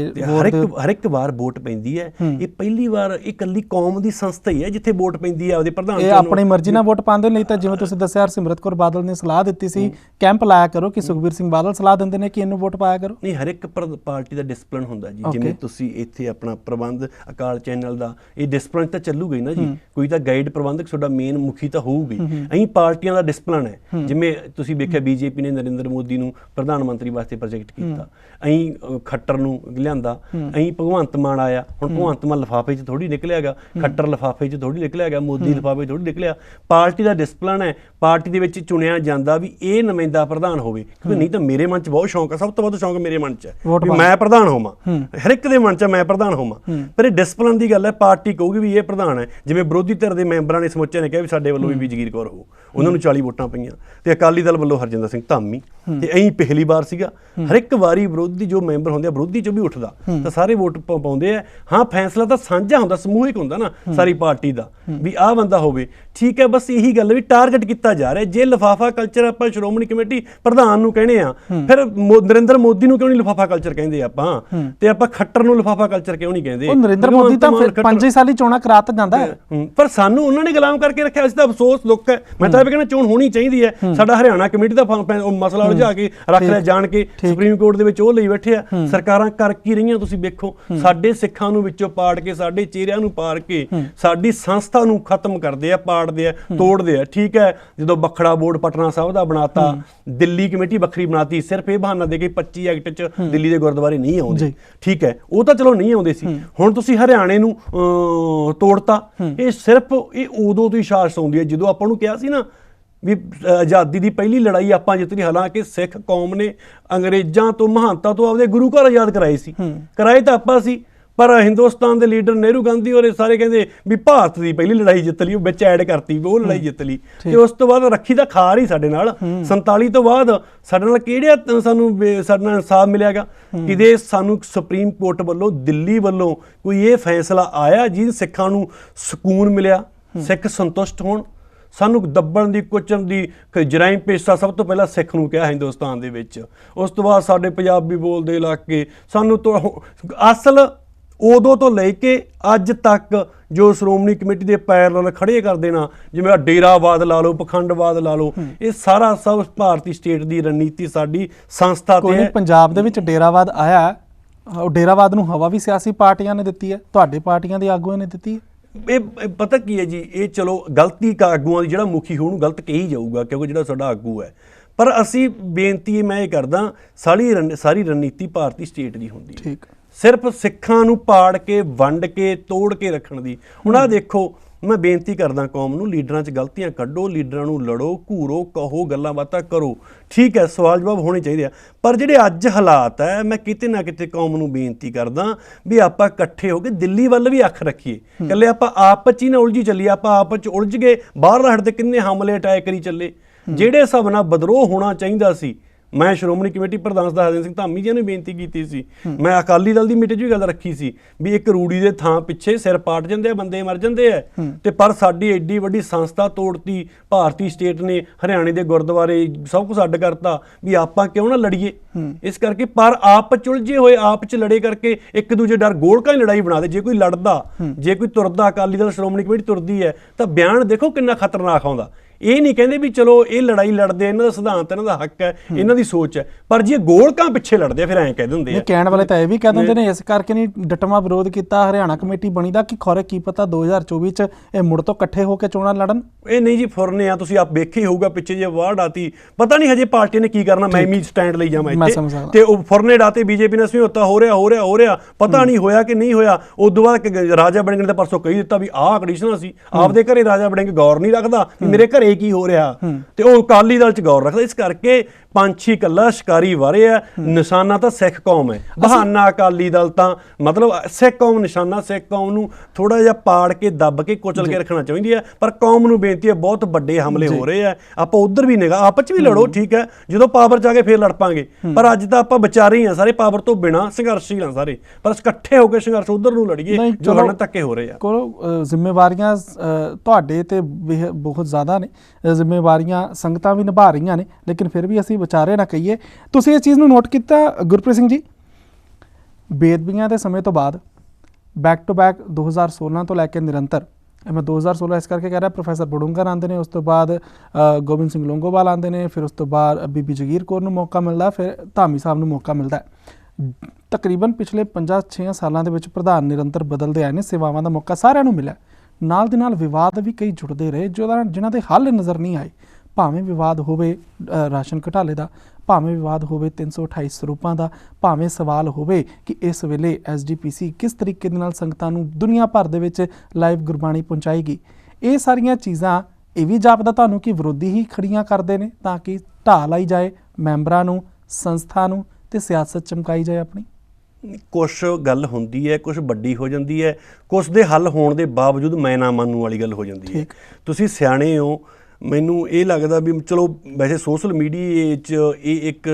ਹਰ ਇੱਕ ਵਾਰ ਵੋਟ ਪੈਂਦੀ ਹੈ। ਇਹ ਪਹਿਲੀ ਵਾਰ ਇਹ ਇਕੱਲੀ ਕੌਮ ਦੀ ਸੰਸਥਾ ਹੀ ਹੈ ਜਿੱਥੇ ਵੋਟ ਪੈਂਦੀ ਹੈ ਆਪਦੇ ਪ੍ਰਧਾਨ। ਇਹ ਆਪਣੀ ਮਰਜ਼ੀ ਨਾਲ ਵੋਟ ਪਾਉਂਦੇ ਨਹੀਂ ਤਾਂ ਜਿਵੇਂ ਤੁਸੀਂ ਦੱਸਿਆ ਹਰਸਿਮਰਤ ਕੌਰ ਬਾਦਲ ਨੇ ਸਲਾਹ ਦਿੱਤੀ ਸੀ ਕੈਂਪ ਲਾਇਆ ਕਰੋ, ਕਿ ਸੁਖਬੀਰ ਸਿੰਘ ਬਾਦਲ ਸਲਾਹ ਦਿੰਦੇ ਨੇ ਕਿ ਇਹਨੂੰ ਵੋਟ ਪਾਇਆ ਕਰੋ। ਨਹੀਂ, ਹਰ ਇੱਕ ਪਾਰਟੀ ਦਾ ਡਿਸਪਲਿਨ ਹੁੰਦਾ ਜੀ। ਜਿਵੇਂ ਤੁਸੀਂ ਇੱਥੇ ਆਪਣਾ ਪ੍ਰਬੰਧ ਅਕਾਲ ਚੈਨਲ ਦਾ, ਇਹ ਡਿਸਪਲਿਨ ਤਾਂ ਚੱਲੂਗਾ ਹੀ ਨਾ ਜੀ। ਕੋਈ ਤਾਂ ਗਾਈਡ ਪ੍ਰਬੰਧਕ ਤੁਹਾਡਾ ਮੇਨ ਮੁਖੀ ਤਾਂ ਹੋਊਗੀ। ਅਸੀਂ ਪਾਰਟੀਆਂ ਦਾ ਡਿਸਪਲਿਨ ਹੈ। ਜਿਵੇਂ ਤੁਸੀਂ ਵੇਖਿਆ ਬੀਜੇਪੀ ਨੇ ਨਰਿੰਦਰ ਮੋਦੀ ਨੂੰ ਪ੍ਰਧਾਨ ਮੰਤਰੀ ਵਾਸਤੇ ਪ੍ਰੋਜੈਕਟ ਕੀਤਾ, ਅਸੀਂ ਖੱਟਰ ਨੂੰ ਲਿਆਂਦਾ, ਅਸੀਂ ਭਗਵੰਤ ਮਾਨ ਆਇਆ, ਹੁਣ ਭਗਵੰਤ ਮਾਨ ਲਿਫਾਫੇ 'ਚ ਥੋੜੀ ਨਿਕਲਿਆਗਾ, ਖੱਟਰ ਲਿਫਾਫੇ 'ਚ ਥੋੜੀ ਨਿਕਲਿਆਗਾ, ਮੋਦੀ ਲਿਫਾਫੇ 'ਚ ਥੋੜੀ ਨਿਕਲਿਆ। ਪਾਰਟੀ ਦਾ ਡਿਸਪਲਿਨ ਹੈ, ਪਾਰਟੀ ਦੇ ਵਿੱਚ ਚੁਣਿਆ ਜਾਂਦਾ ਵੀ ਇਹ ਨੁਮਾਇੰਦਾ ਪ੍ਰਧਾਨ ਹੋਵੇ। ਕਿਉਂਕਿ ਨਹੀਂ ਤਾਂ ਮੇਰੇ ਮਨ 'ਚ ਬਹੁਤ ਸ਼ੌਂਕ ਹੈ, ਸਭ ਤੋਂ ਵੱਧ ਸ਼ੌਂਕ ਮੇਰੇ ਮਨ 'ਚ ਹੈ ਵੀ ਮੈਂ ਪ੍ਰਧਾਨ ਹੋਵਾਂ, ਹਰ ਇੱਕ ਦੇ ਮਨ 'ਚ ਮੈਂ ਪ੍ਰਧਾਨ ਹੋਵਾਂ। ਪਰ ਇਹ ਡਿਸਪਲਿਨ ਦੀ ਗੱਲ ਹੈ, ਪਾਰਟੀ ਕਹੂਗੀ ਵੀ ਇਹ ਪ੍ਰਧਾਨ ਹੈ। ਜਿਵੇਂ ਵਿਰੋਧੀ ਧਿਰ ਦੇ ਮੈਂਬਰਾਂ ਨੇ ਸਮੁੱਚਿਆਂ ਨੇ ਕਿਹਾ ਵੀ ਸਾਡੇ ਵੱਲੋਂ ਵੀ ਜਗੀਰ ਕੌਰ ਹੋਊ, ਉਹਨਾਂ ਨੂੰ 40 ਵੋਟਾਂ ਪਈਆਂ, ਤੇ ਅਕਾਲੀ ਦਲ ਵੱਲੋਂ ਹਰਜਿੰਦਰ ਸਿੰਘ ਧਾਮੀ, ਤੇ ਅਸੀਂ ਪਹਿਲੀ ਵਾਰ ਸੀਗਾ। ਹਰ ਇੱਕ ਵਾਰੀ ਵਿਰੋਧੀ ਜੋ ਮੈਂਬਰ ਹੁੰਦੇ ਆ, ਵਿਰੋਧੀ 'ਚੋਂ ਵੀ ਉੱਠਦਾ ਤਾਂ ਸਾਰੇ ਵੋਟ ਪਾਉਂਦੇ ਆ। ਹਾਂ, ਫੈਸਲਾ ਤਾਂ ਸਾਂਝਾ ਹੁੰਦਾ, ਸਮੂਹਿਕ ਹੁੰਦਾ ਨਾ ਸਾਰੀ ਪਾਰਟੀ ਦਾ, ਵੀ ਆਹ ਬੰਦਾ ਹੋਵੇ, ਠੀਕ ਹੈ। ਬਸ ਇਹੀ ਗੱਲ ਵੀ ਟਾਰਗੇਟ ਕੀਤਾ ਜਾ ਰਿਹਾ। ਜੇ ਲਿਫਾਫਾ ਕਲਚਰ ਆਪਾਂ ਸ਼੍ਰੋਮਣੀ ਕਮੇਟੀ ਪ੍ਰਧਾਨ ਨੂੰ ਕਹਿੰਦੇ ਆ, ਫਿਰ ਨਰਿੰਦਰ ਮੋਦੀ ਨੂੰ ਕਿਉਂ ਨਹੀਂ ਲਿਫਾਫਾ ਕਲਚਰ ਕਹਿੰਦੇ ਆਪਾਂ, ਤੇ ਆਪਾਂ ਖੱਟਰ ਨੂੰ ਲਿਫਾਫਾ ਕਲਚਰ ਕਿਉਂ ਨਹੀਂ ਕਹਿੰਦੇ? ਨਰਿੰਦਰ ਮੋਦੀ ਤਾਂ 5 ਸਾਲੀ ਚੋਣਾਂ ਕਰਾ ਤਾਂ ਜਾਂਦਾ ਹੈ, ਪਰ ਸਾਨੂੰ ਉਹਨਾਂ ਨੇ ਗੁਲਾਮ ਕਰਕੇ ਰੱਖਿਆ। ਇਸ ਦਾ ਅਫਸੋਸ, ਦੁੱਖ ਹੈ। ਮੈਂ ਤਾਂ ਇਹ ਕਹਿੰਦਾ ਚੋਣ ਹੋਣੀ ਚਾਹੀਦੀ ਹੈ। ਸਾਡਾ ਹਰਿਆਣਾ ਕਮੇਟੀ ਦਾ ਮਸਲਾ ਉਲਝਾ ਕੇ ਰੱਖ ਲਿਆ ਜਾਣ ਕੇ, ਸੁਪਰੀਮ ਕੋਰਟ ਦੇ ਵਿੱਚ ਉਹ ਲਈ ਬੈਠੇ ਆ। ਸਰਕਾਰਾਂ ਕਰ ਕੀ ਰਹੀਆਂ ਤੁਸੀਂ ਵੇਖੋ, ਸਾਡੇ ਸਿੱਖਾਂ ਨੂੰ ਵਿੱਚੋਂ ਪਾੜ ਕੇ, ਸਾਡੇ ਚਿਹਰਿਆਂ ਨੂੰ ਪਾੜ ਕੇ, ਸਾਡੀ ਸੰਸਥਾ ਨੂੰ ਖਤਮ ਕਰਦੇ ਆ, ਪਾੜਦੇ ਆ, ਤੋੜਦੇ ਆ। ਠੀਕ ਹੈ, ਜਦੋਂ ਵੱਖਰਾ ਬੋਰਡ ਪਟਨਾ ਸਾਹਿਬ ਦਾ ਬਣਾਤਾ, ਦਿੱਲੀ ਕਮੇਟੀ ਵੱਖਰੀ ਬਣਾਤੀ, ਸਿਰਫ ਇਹ ਬਹਾਨਾ ਦੇ ਕੇ 25 ਐਕਟ 'ਚ ਦਿੱਲੀ ਦੇ ਗੁਰਦੁਆਰੇ ਨਹੀਂ ਆਉਂਦੇ। ਠੀਕ ਹੈ, ਉਹ ਤਾਂ ਚਲੋ ਨਹੀਂ ਆਉਂਦੇ ਸੀ, ਹੁਣ ਤੁਸੀਂ ਹਰਿਆਣੇ ਨੂੰ ਤੋੜਤਾ। ਇਹ ਸਿਰਫ ਇਹ ਉਦੋਂ ਤੋਂ ਹੀ ਸ਼ਾਸ ਆਉਂਦੀ ਹੈ ਜਦੋਂ ਆਪਾਂ ਨੂੰ ਕਿਹਾ ਸੀ ਨਾ ਵੀ ਆਜ਼ਾਦੀ ਦੀ ਪਹਿਲੀ ਲੜਾਈ ਆਪਾਂ ਜਿੱਤ ਲਈ। ਹਾਲਾਂਕਿ ਸਿੱਖ ਕੌਮ ਨੇ ਅੰਗਰੇਜ਼ਾਂ ਤੋਂ ਮਹਾਨਤਾ ਤੋਂ ਆਪਦੇ ਗੁਰੂ ਘਰ ਆਜ਼ਾਦ ਕਰਾਏ ਸੀ, ਕਰਾਏ ਤਾਂ ਆਪਾਂ ਸੀ, ਪਰ ਹਿੰਦੁਸਤਾਨ ਦੇ ਲੀਡਰ ਨਹਿਰੂ ਗਾਂਧੀ ਔਰ ਸਾਰੇ ਕਹਿੰਦੇ ਵੀ ਭਾਰਤ ਦੀ ਪਹਿਲੀ ਲੜਾਈ ਜਿੱਤ ਲਈ, ਉਹ ਵਿੱਚ ਐਡ ਕਰਤੀ ਵੀ ਉਹ ਲੜਾਈ ਜਿੱਤ ਲਈ। ਤੇ ਉਸ ਤੋਂ ਬਾਅਦ ਰੱਖੀ ਦਾ ਖਾਰ ਹੀ ਸਾਡੇ ਨਾਲ 47 ਤੋਂ ਬਾਅਦ ਸਾਡੇ ਨਾਲ ਕਿਹੜਾ ਸਾਡੇ ਨਾਲ ਇਨਸਾਫ ਮਿਲਿਆਗਾ? ਕਿਤੇ ਸਾਨੂੰ ਸੁਪਰੀਮ ਕੋਰਟ ਵੱਲੋਂ, ਦਿੱਲੀ ਵੱਲੋਂ ਕੋਈ ਇਹ ਫੈਸਲਾ ਆਇਆ ਜਿਹਦੇ ਸਿੱਖਾਂ ਨੂੰ ਸਕੂਨ ਮਿਲਿਆ, ਸਿੱਖ ਸੰਤੁਸ਼ਟ ਹੋਣ? ਸਾਨੂੰ ਦੱਬਣ ਦੀ, ਕੁਚਲਣ ਦੀ, ਜਰਾਇਮ ਪੇਸ਼ਾ ਸਭ ਤੋਂ ਪਹਿਲਾਂ ਸਿੱਖ ਨੂੰ ਕਿਹਾ ਹਿੰਦੁਸਤਾਨ ਦੇ ਵਿੱਚ। ਉਸ ਤੋਂ ਬਾਅਦ ਸਾਡੇ ਪੰਜਾਬੀ ਬੋਲਦੇ ਇਲਾਕੇ ਸਾਨੂੰ ਅਸਲ ਉਦੋਂ ਤੋਂ ਲੈ ਕੇ ਅੱਜ ਤੱਕ ਜੋ ਸ਼੍ਰੋਮਣੀ ਕਮੇਟੀ ਦੇ ਪੈਰ ਨਾਲ ਖੜੇ ਕਰ ਦੇਣਾ, ਜਿਵੇਂ ਡੇਰਾਵਾਦ ਲਾ ਲਓ, ਪਖੰਡਵਾਦ ਲਾ ਲਓ, ਇਹ ਸਾਰਾ ਸਭ ਭਾਰਤੀ ਸਟੇਟ ਦੀ ਰਣਨੀਤੀ, ਸਾਡੀ ਸੰਸਥਾ ਤੇ ਹੈ। ਪੰਜਾਬ ਦੇ ਵਿੱਚ ਡੇਰਾਵਾਦ ਆਇਆ, ਉਹ ਡੇਰਾਵਾਦ ਨੂੰ ਹਵਾ ਵੀ ਸਿਆਸੀ ਪਾਰਟੀਆਂ ਨੇ ਦਿੱਤੀ ਹੈ, ਤੁਹਾਡੇ ਪਾਰਟੀਆਂ ਦੇ ਆਗੂਆਂ ਨੇ ਦਿੱਤੀ ਹੈ। ਇਹ ਪਤਾ ਕੀ ਹੈ ਜੀ, ਇਹ ਚਲੋ ਗਲਤੀ ਆਗੂਆਂ ਦੀ, ਜਿਹੜਾ ਮੁਖੀ ਹੋਊ ਉਹਨੂੰ ਗਲਤ ਕਹੀ ਜਾਊਗਾ ਕਿਉਂਕਿ ਜਿਹੜਾ ਸਾਡਾ ਆਗੂ ਹੈ। ਪਰ ਅਸੀਂ ਬੇਨਤੀ ਮੈਂ ਇਹ ਕਰਦਾ, ਸਾਰੀ ਰਣਨੀਤੀ ਭਾਰਤੀ ਸਟੇਟ ਦੀ ਹੁੰਦੀ ਹੈ। ਠੀਕ, ਸਿਰਫ ਸਿੱਖਾਂ ਨੂੰ ਪਾੜ ਕੇ, ਵੰਡ ਕੇ, ਤੋੜ ਕੇ ਰੱਖਣ ਦੀ। ਹੁਣ ਆਹ ਦੇਖੋ, ਮੈਂ ਬੇਨਤੀ ਕਰਦਾ ਕੌਮ ਨੂੰ, ਲੀਡਰਾਂ 'ਚ ਗਲਤੀਆਂ ਕੱਢੋ, ਲੀਡਰਾਂ ਨੂੰ ਲੜੋ, ਘੂਰੋ, ਕਹੋ, ਗੱਲਾਂ ਬਾਤਾਂ ਕਰੋ, ਠੀਕ ਹੈ, ਸਵਾਲ ਜਵਾਬ ਹੋਣੇ ਚਾਹੀਦੇ ਆ। ਪਰ ਜਿਹੜੇ ਅੱਜ ਹਾਲਾਤ ਹੈ, ਮੈਂ ਕਿਤੇ ਨਾ ਕਿਤੇ ਕੌਮ ਨੂੰ ਬੇਨਤੀ ਕਰਦਾ ਵੀ ਆਪਾਂ ਇਕੱਠੇ ਹੋ ਕੇ ਦਿੱਲੀ ਵੱਲ ਵੀ ਅੱਖ ਰੱਖੀਏ। ਇਕੱਲੇ ਆਪਾਂ ਆਪਸ 'ਚ ਹੀ ਨਾ ਉਲਝੀ ਚੱਲੀਏ। ਆਪਾਂ ਆਪਸ 'ਚ ਉਲਝ ਗਏ, ਬਾਹਰ ਸਾਡੇ ਤੇ ਕਿੰਨੇ ਹਮਲੇ ਅਟੈਕ ਕਰੀ ਚੱਲੇ। ਜਿਹੜੇ ਹਿਸਾਬ ਨਾਲ ਵਿਦਰੋਹ ਹੋਣਾ ਚਾਹੀਦਾ ਸੀ, ਮੈਂ ਸ਼੍ਰੋਮਣੀ ਕਮੇਟੀ ਪ੍ਰਧਾਨ ਹਰਜਿੰਦਰ ਸਿੰਘ ਧਾਮੀ ਜੀ ਨੇ ਬੇਨਤੀ ਕੀਤੀ ਸੀ, ਮੈਂ ਅਕਾਲੀ ਦਲ ਦੀ ਮੀਟਿੰਗ 'ਚ ਵੀ ਗੱਲ ਰੱਖੀ ਸੀ ਵੀ ਇੱਕ ਰੂੜੀ ਦੇ ਥਾਂ ਪਿੱਛੇ ਸਿਰ ਪਾਟ ਜਾਂਦੇ ਆ, ਬੰਦੇ ਮਰ ਜਾਂਦੇ ਆ। ਤੇ ਪਰ ਸਾਡੀ ਐਡੀ ਵੱਡੀ ਸੰਸਥਾ ਤੋੜਤੀ ਭਾਰਤੀ ਸਟੇਟ ਨੇ, ਹਰਿਆਣੇ ਦੇ ਗੁਰਦੁਆਰੇ ਸਭ ਕੁਝ ਅੱਡ ਕਰਤਾ, ਵੀ ਆਪਾਂ ਕਿਉਂ ਨਾ ਲੜੀਏ। ਇਸ ਕਰਕੇ ਪਰ ਆਪ ਚੁਲਝੇ ਹੋਏ, ਆਪ 'ਚ ਲੜੇ ਕਰਕੇ ਇੱਕ ਦੂਜੇ ਡਰ ਗੋਲਕਾਂ ਹੀ ਲੜਾਈ ਬਣਾ ਦੇ। ਜੇ ਕੋਈ ਲੜਦਾ, ਜੇ ਕੋਈ ਤੁਰਦਾ, ਅਕਾਲੀ ਦਲ ਸ਼੍ਰੋਮਣੀ ਕਮੇਟੀ ਤੁਰਦੀ ਹੈ ਤਾਂ ਬਿਆਨ ਦੇਖੋ ਕਿੰਨਾ ਖਤਰਨਾਕ ਆਉਂਦਾ। ਇਹ ਨਹੀਂ ਕਹਿੰਦੇ ਵੀ ਚਲੋ ਇਹ ਲੜਾਈ ਲੜਦੇ, ਇਹਨਾਂ ਦਾ ਸਿਧਾਂਤ, ਇਹਨਾਂ ਦਾ ਹੱਕ ਹੈ, ਇਹਨਾਂ ਦੀ ਸੋਚ ਹੈ, ਪਰ ਜੇ ਗੋਲਕਾਂ ਪਿੱਛੇ ਲੜਦੇ ਆ ਫਿਰ ਐਂ ਕਹਿ ਦਿੰਦੇ ਆ। ਕਹਿਣ ਵਾਲੇ ਤਾਂ ਇਹ ਵੀ ਕਹਿ ਦਿੰਦੇ ਨੇ ਇਸ ਕਰਕੇ ਨਹੀਂ ਡਟਮਾ ਵਿਰੋਧ ਕੀਤਾ ਹਰਿਆਣਾ ਕਮੇਟੀ ਬਣੀ ਦਾ ਕਿ ਖੌਰੇ ਕੀ ਪਤਾ 2024 ਚ ਇਹ ਮੁੜ ਤੋਂ ਇਕੱਠੇ ਹੋ ਕੇ ਚੋਣਾਂ ਲੜਨ। ਇਹ ਨਹੀਂ ਜੀ, ਫੁਰਨੇ ਆ, ਤੁਸੀਂ ਆਪ ਵੇਖੇ ਹੋਊਗਾ ਪਿੱਛੇ ਜੇ ਵਾਰਡ ਆਤੀ, ਪਤਾ ਨਹੀਂ ਹਜੇ ਪਾਰਟੀ ਨੇ ਕੀ ਕਰਨਾ, ਮੈਂ ਵੀ ਸਟੈਂਡ ਲਈ ਜਾਵਾਂ ਇੱਥੇ, ਤੇ ਉਹ ਫੁਰਨੇ ਡਾਤੇ ਬੀਜੇਪੀ ਨੇ ਸਮਝੌਤਾ ਹੋ ਰਿਹਾ, ਪਤਾ ਨਹੀਂ ਹੋਇਆ ਕਿ ਨਹੀਂ ਹੋਇਆ। ਉਦੋਂ ਬਾਅਦ ਰਾਜਾ ਵੜਿੰਗ ਨੇ ਤਾਂ ਪਰਸੋਂ ਕਹੀ ਦਿੱਤਾ ਵੀ ਆਹ ਕੰਡੀਸ਼ਨਾਂ ਸੀ, ਆਪਦੇ ਘਰੇ ਰਾਜਾ ਵੜਿੰਗ ਗੌਰ ਨਹੀਂ ਰੱਖਦਾ ਵੀ ਮੇਰੇ ਘਰੇ ਕੀ ਹੋ ਰਿਹਾ, ਤੇ ਉਹ ਅਕਾਲੀ ਦਲ 'ਚ ਗੌਰ ਰੱਖਦਾ। ਇਸ ਕਰਕੇ ਪੰਛੀ ਕੱਲਾ ਸ਼ਿਕਾਰੀ ਵਾਰੇ ਆ, ਨਿਸ਼ਾਨਾ ਤਾਂ ਸਿੱਖ ਕੌਮ ਹੈ, ਬਹਾਨਾ ਅਕਾਲੀ ਦਲ ਤਾਂ ਮਤਲਬ ਸਿੱਖ ਕੌਮ ਨਿਸ਼ਾਨਾ। ਸਿੱਖ ਕੌਮ ਨੂੰ ਥੋੜਾ ਜਿਹਾ ਪਾੜ ਕੇ, ਦੱਬ ਕੇ, ਕੁਚਲ ਕੇ ਰੱਖਣਾ ਚਾਹੀਦੀ ਹੈ। ਪਰ ਕੌਮ ਨੂੰ ਬੇਨਤੀ ਹੈ, ਬਹੁਤ ਵੱਡੇ ਹਮਲੇ ਹੋ ਰਹੇ ਆ, ਆਪਾਂ ਉਧਰ ਵੀ ਨਿਗਾਹ, ਆਪਸ 'ਚ ਵੀ ਲੜੋ, ਠੀਕ ਹੈ, ਜਦੋਂ ਪਾਵਰ 'ਚ ਆ ਕੇ ਫੇਰ ਲੜ ਪਾਂਗੇ। ਪਰ ਅੱਜ ਤਾਂ ਆਪਾਂ ਵਿਚਾਰੇ ਹੀ ਆ ਸਾਰੇ, ਪਾਵਰ ਤੋਂ ਬਿਨਾਂ ਸੰਘਰਸ਼ੀਲ ਆ ਸਾਰੇ, ਪਰ ਇਕੱਠੇ ਹੋ ਕੇ ਸੰਘਰਸ਼ ਉਧਰ ਨੂੰ ਲੜੀਏ ਜੋ ਲੜਨ ਧੱਕੇ ਹੋ ਰਹੇ ਆ। ਕੋਲ ਜ਼ਿੰਮੇਵਾਰੀਆਂ ਤੁਹਾਡੇ ਤੇ ਬਹੁਤ ਜ਼ਿਆਦਾ ਨੇ, ਜ਼ਿੰਮੇਵਾਰੀਆਂ ਸੰਗਤਾਂ ਵੀ ਨਿਭਾ ਰਹੀਆਂ ਨੇ, ਲੇਕਿਨ ਫਿਰ ਵੀ ਅਸੀਂ ਵਿਚਾਰੇ ਨਾ ਕਹੀਏ। ਤੁਸੀਂ ਇਸ ਚੀਜ਼ ਨੂੰ ਨੋਟ ਕੀਤਾ ਗੁਰਪ੍ਰੀਤ ਸਿੰਘ ਜੀ, ਬੇਅਦਬੀਆਂ ਦੇ ਸਮੇਂ ਤੋਂ ਬਾਅਦ ਬੈਕ ਟੂ ਬੈਕ 2016 ਤੋਂ ਲੈ ਕੇ ਨਿਰੰਤਰ, ਮੈਂ 2016 ਇਸ ਕਰਕੇ ਕਹਿ ਰਿਹਾ, ਪ੍ਰੋਫੈਸਰ ਬਡੂੰਗਰ ਆਉਂਦੇ ਨੇ, ਉਸ ਤੋਂ ਬਾਅਦ ਗੋਬਿੰਦ ਸਿੰਘ ਲੌਂਗੋਵਾਲ ਆਉਂਦੇ ਨੇ, ਫਿਰ ਉਸ ਤੋਂ ਬਾਅਦ ਬੀਬੀ ਜਗੀਰ ਕੌਰ ਨੂੰ ਮੌਕਾ ਮਿਲਦਾ, ਫਿਰ ਧਾਮੀ ਸਾਹਿਬ ਨੂੰ ਮੌਕਾ ਮਿਲਦਾ। ਤਕਰੀਬਨ ਪਿਛਲੇ 5-6 ਸਾਲਾਂ ਦੇ ਵਿੱਚ ਪ੍ਰਧਾਨ ਨਿਰੰਤਰ ਬਦਲਦੇ ਆਏ ਨੇ, ਸੇਵਾਵਾਂ ਦਾ ਮੌਕਾ ਸਾਰਿਆਂ ਨੂੰ ਮਿਲਿਆ। ਨਾਲ ਦੇ ਨਾਲ ਵਿਵਾਦ ਵੀ ਕਈ ਜੁੜਦੇ ਰਹੇ ਜਿਨ੍ਹਾਂ ਦੇ ਹੱਲ ਨਜ਼ਰ ਨਹੀਂ ਆਏ। ਭਾਵੇਂ ਵਿਵਾਦ ਹੋਵੇ ਰਾਸ਼ਨ ਘੁਟਾਲੇ ਦਾ, ਭਾਵੇਂ ਵਿਵਾਦ ਹੋਵੇ 328 ਸਰੂਪਾਂ ਦਾ, ਭਾਵੇਂ ਸਵਾਲ ਹੋਵੇ ਕਿ ਇਸ ਵੇਲੇ SGPC ਕਿਸ ਤਰੀਕੇ ਦੇ ਨਾਲ ਸੰਗਤਾਂ ਨੂੰ ਦੁਨੀਆ ਭਰ ਦੇ ਵਿੱਚ ਲਾਈਵ ਗੁਰਬਾਣੀ ਪਹੁੰਚਾਏਗੀ। ਇਹ ਸਾਰੀਆਂ ਚੀਜ਼ਾਂ ਇਹ ਵੀ ਜਾਪਦਾ ਤੁਹਾਨੂੰ ਕਿ ਵਿਰੋਧੀ ਹੀ ਖੜੀਆਂ ਕਰਦੇ ਨੇ ਤਾਂ ਕਿ ਢਾਹ ਲਾਈ ਜਾਏ ਮੈਂਬਰਾਂ ਨੂੰ, ਸੰਸਥਾ ਨੂੰ, ਤੇ ਸਿਆਸਤ ਚਮਕਾਈ ਜਾਏ ਆਪਣੀ। ਕੁਛ ਗੱਲ ਹੁੰਦੀ ਹੈ, ਕੁਛ ਵੱਡੀ ਹੋ ਜਾਂਦੀ ਹੈ, ਕੁਛ ਦੇ ਹੱਲ ਹੋਣ ਦੇ ਬਾਵਜੂਦ ਮੈਂ ਨਾ ਮੰਨਣ ਵਾਲੀ ਗੱਲ ਹੋ ਜਾਂਦੀ ਹੈ। ਤੁਸੀਂ ਸਿਆਣੇ ਹੋ, ਮੈਨੂੰ ਇਹ ਲੱਗਦਾ ਵੀ ਚਲੋ ਵੈਸੇ ਸੋਸ਼ਲ ਮੀਡੀਆ 'ਚ ਇਹ ਇੱਕ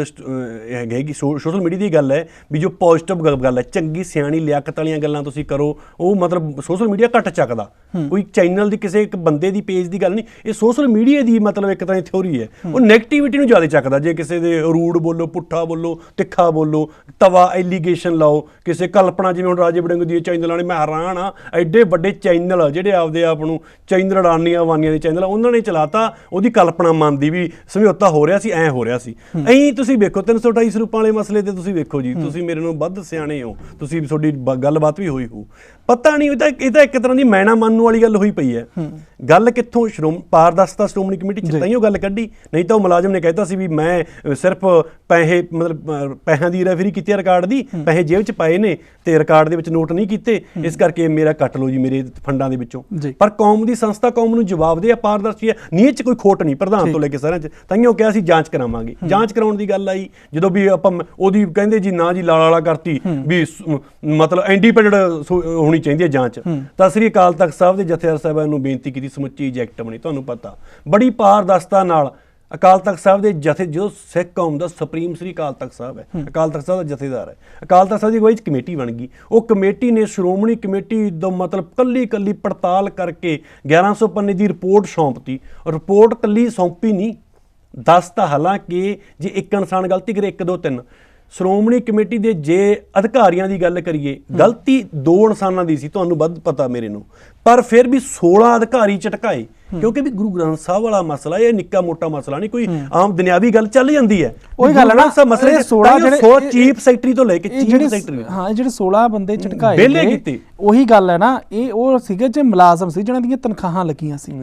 ਹੈਗੀ, ਸੋਸ਼ਲ ਮੀਡੀਆ ਦੀ ਗੱਲ ਹੈ ਵੀ ਜੋ ਪੋਜ਼ਿਟਿਵ ਗੱਲ ਹੈ, ਚੰਗੀ ਸਿਆਣੀ ਲਿਆਕਤ ਵਾਲੀਆਂ ਗੱਲਾਂ ਤੁਸੀਂ ਕਰੋ, ਉਹ ਮਤਲਬ ਸੋਸ਼ਲ ਮੀਡੀਆ ਘੱਟ ਚੱਕਦਾ। ਕੋਈ ਚੈਨਲ ਦੀ, ਕਿਸੇ ਇੱਕ ਬੰਦੇ ਦੀ ਪੇਜ ਦੀ ਗੱਲ ਨਹੀਂ, ਇਹ ਸੋਸ਼ਲ ਮੀਡੀਆ ਦੀ ਮਤਲਬ ਇੱਕ ਤਰ੍ਹਾਂ ਦੀ ਥਿਊਰੀ ਹੈ, ਉਹ ਨੈਗੇਟਿਵਿਟੀ ਨੂੰ ਜ਼ਿਆਦਾ ਚੱਕਦਾ। ਜੇ ਕਿਸੇ ਦੇ ਰੂਡ ਬੋਲੋ, ਪੁੱਠਾ ਬੋਲੋ, ਤਿੱਖਾ ਬੋਲੋ, ਤਵਾ ਐਲੀਗੇਸ਼ਨ ਲਾਓ, ਕਿਸੇ ਕਲਪਨਾ, ਜਿਵੇਂ ਹੁਣ ਰਾਜੇ ਵੜਿੰਗ ਦੀ ਚੈਨਲਾਂ ਨੇ, ਮੈਂ ਹੈਰਾਨ ਆ ਐਡੇ ਵੱਡੇ ਚੈਨਲ ਜਿਹੜੇ ਆਪਦੇ ਆਪ ਨੂੰ ਚੈਨਲ ਅਡਾਨੀਆਂ ਵਾਨੀਆਂ ਦੇ ਚੈਨਲ, ਉਹਨਾਂ ਨੇ ਚਲਾਤਾ ਉਹਦੀ ਕਲਪਨਾ ਮੰਨਦੀ ਵੀ ਸਮਝੌਤਾ ਹੋ ਰਿਹਾ ਸੀ, ਐਂ ਹੋ ਰਿਹਾ ਸੀ। ਐਂ ਤੁਸੀਂ ਵੇਖੋ 328 ਸਰੂਪਾਂ ਵਾਲੇ ਮਸਲੇ ਤੇ ਤੁਸੀਂ ਵੇਖੋ ਜੀ, ਤੁਸੀਂ ਮੇਰੇ ਨਾਲੋਂ ਵੱਧ ਸਿਆਣੇ ਹੋ, ਤੁਸੀਂ ਤੁਹਾਡੀ ਗੱਲਬਾਤ ਵੀ ਹੋਈ ਹੋਊ, ਪਤਾ ਨਹੀਂ ਇਹ ਤਾਂ ਇੱਕ ਤਰ੍ਹਾਂ ਦੀ ਮੈਣਾ ਮੰਨਣ ਵਾਲੀ ਗੱਲ ਹੋਈ ਪਈ ਹੈ। ਗੱਲ ਕਿੱਥੋਂ ਪਾਰਦਰਸ਼ਤਾ ਸ਼੍ਰੋਮਣੀ ਕਮੇਟੀ ਚ ਤਾਂ ਹੀ ਉਹ ਗੱਲ ਕੱਢੀ, ਨਹੀਂ ਤਾਂ ਉਹ ਮੁਲਾਜ਼ਮ ਨੇ ਕਹਿਤਾ ਸੀ ਵੀ ਮੈਂ ਸਿਰਫ ਪੈਸੇ ਮਤਲਬ ਪੈਸਿਆਂ ਦੀ ਰੈਫਰੀ ਕੀਤੀ ਰਿਕਾਰਡ ਦੀ, ਪੈਸੇ ਜੇਬ ਚ ਪਾਏ ਨੇ ਤੇ ਰਿਕਾਰਡ ਦੇ ਵਿੱਚ ਨੋਟ ਨਹੀਂ ਕੀਤੇ, ਇਸ ਕਰਕੇ ਮੇਰਾ ਕੱਟ ਲਓ ਜੀ ਮੇਰੇ ਫੰਡਾਂ ਦੇ ਵਿੱਚੋਂ। ਪਰ ਕੌਮ ਦੀ ਸੰਸਥਾ ਕੌਮ ਨੂੰ ਜਵਾਬ ਦੇ, ਪਾਰਦਰਸ਼ੀ ਹੈ, ਨਹੀਂ ਨੀਅਤ 'ਚ ਕੋਈ ਖੋਟ ਨਹੀਂ ਪ੍ਰਧਾਨ ਤੋਂ ਲੈ ਕੇ ਸਾਰਿਆਂ 'ਚ, ਤਾਂਹੀਓ ਕਿਹਾ ਸੀ ਜਾਂਚ ਕਰਾਵਾਂਗੇ। ਜਾਂਚ ਕਰਾਉਣ ਦੀ ਗੱਲ ਆਈ ਜਦੋਂ ਵੀ ਆਪਾਂ ਉਹਦੀ ਕਹਿੰਦੇ ਜੀ ਨਾ ਜੀ ਲਾਲਾ ਕਰਤੀ ਵੀ ਮਤਲਬ ਇੰਡੀਪੈਂਡੈਂਟ ਹੋਣੀ ਚਾਹੀਦੀ ਹੈ ਜਾਂਚ, ਤਾਂ ਸ੍ਰੀ ਅਕਾਲ ਤਖਤ ਸਾਹਿਬ ਦੇ ਜਥੇਦਾਰ ਸਾਹਿਬਾਨ ਨੂੰ ਬੇਨਤੀ ਕੀਤੀ, ਸਮੁੱਚੀ ਐਗਜ਼ੈਕਟਿਵ ਬਣੀ, ਤੁਹਾਨੂੰ ਪਤਾ ਬੜੀ ਪਾਰਦਰਸ਼ਤਾ ਨਾਲ ਅਕਾਲ ਤਖਤ ਸਾਹਿਬ ਦੇ ਜੋ ਸਿੱਖ ਕੌਮ ਦਾ ਸੁਪਰੀਮ ਸ੍ਰੀ ਅਕਾਲ ਤਖਤ ਸਾਹਿਬ ਹੈ, ਅਕਾਲ ਤਖਤ ਸਾਹਿਬ ਦਾ ਜਥੇਦਾਰ ਹੈ, ਅਕਾਲ ਤਖਤ ਸਾਹਿਬ ਦੀ ਅਗਵਾਈ 'ਚ ਕਮੇਟੀ ਬਣ ਗਈ। ਉਹ ਕਮੇਟੀ ਨੇ ਸ਼੍ਰੋਮਣੀ ਕਮੇਟੀ ਦਾ ਮਤਲਬ ਕੱਲੀ ਪੜਤਾਲ ਕਰਕੇ 1100 ਪੰਨੇ ਦੀ ਰਿਪੋਰਟ ਸੌਂਪਤੀ। ਰਿਪੋਰਟ ਕੱਲੀ ਸੌਂਪੀ ਨਹੀਂ, ਦੱਸਤਾ ਹਾਲਾਂਕਿ ਜੇ ਇੱਕ ਇਨਸਾਨ ਗਲਤੀ ਕਰੇ 1 2 3 ਸ਼੍ਰੋਮਣੀ ਕਮੇਟੀ ਦੇ ਜੇ ਅਧਿਕਾਰੀਆਂ ਦੀ ਗੱਲ ਕਰੀਏ ਗਲਤੀ 2 ਇਨਸਾਨਾਂ ਦੀ ਸੀ, ਤੁਹਾਨੂੰ ਵੱਧ ਪਤਾ ਮੇਰੇ ਨੂੰ, ਪਰ ਫਿਰ ਵੀ 16 ਅਧਿਕਾਰੀ ਝਟਕਾਏ ਕਿਉਂਕਿ ਵੀ ਗੁਰੂ ਗ੍ਰੰਥ ਸਾਹਿਬ ਵਾਲਾ ਮਸਲਾ ਇਹ ਨਿੱਕਾ ਮੋਟਾ ਮਸਲਾ ਨਹੀਂ, ਕੋਈ ਆਮ ਦੁਨਿਆਵੀ ਗੱਲ ਚੱਲ ਜਾਂਦੀ ਹੈ। ਉਹੀ ਗੱਲ ਹੈ ਨਾ, ਮਸਲੇ 16 ਜਿਹੜੇ ਚੀਫ ਸੈਕਟਰੀ ਤੋਂ ਲੈ ਕੇ ਚੀਫ ਸੈਕਟਰੀ, ਹਾਂ ਜਿਹੜੇ 16 ਬੰਦੇ ਝਟਕਾਏ ਵਿਹਲੇ ਕੀਤੇ, ਉਹੀ ਗੱਲ ਹੈ ਨਾ, ਇਹ ਉਹ ਸੀਗੇ ਜੇ ਮੁਲਾਜ਼ਮ ਸੀ ਜਿਹਨਾਂ ਦੀਆਂ ਤਨਖਾਹਾਂ ਲੱਗੀਆਂ ਸੀ,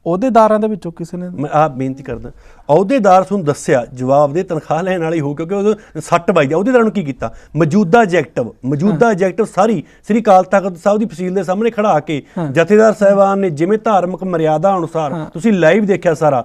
ਅਹੁਦੇਦਾਰਾਂ ਦੇ ਵਿੱਚੋਂ ਕਿਸੇ ਨੇ। ਮੈਂ ਆਪ ਬੇਨਤੀ ਕਰਦਾ, ਅਹੁਦੇਦਾਰ ਤੁਹਾਨੂੰ ਦੱਸਿਆ ਜਵਾਬ ਦੇ ਤਨਖਾਹ ਲੈਣ ਵਾਲੀ ਹੋ, ਕਿਉਂਕਿ ਉਦੋਂ ਸੱਟ ਵੱਜਦੀ। ਅਹੁਦੇਦਾਰਾਂ ਨੂੰ ਕੀ ਕੀਤਾ, ਮੌਜੂਦਾ ਐਗਜ਼ੈਕਟਿਵ ਸਾਰੀ ਸ੍ਰੀ ਅਕਾਲ ਤਖਤ ਸਾਹਿਬ ਦੀ ਫਸੀਲ ਦੇ ਸਾਹਮਣੇ ਖੜਾ ਕੇ ਜਥੇਦਾਰ ਸਾਹਿਬਾਨ ਨੇ ਜਿਵੇਂ ਧਾਰਮਿਕ ਮਰਿਆਦਾ ਅਨੁਸਾਰ, ਤੁਸੀਂ ਲਾਈਵ ਦੇਖਿਆ ਸਾਰਾ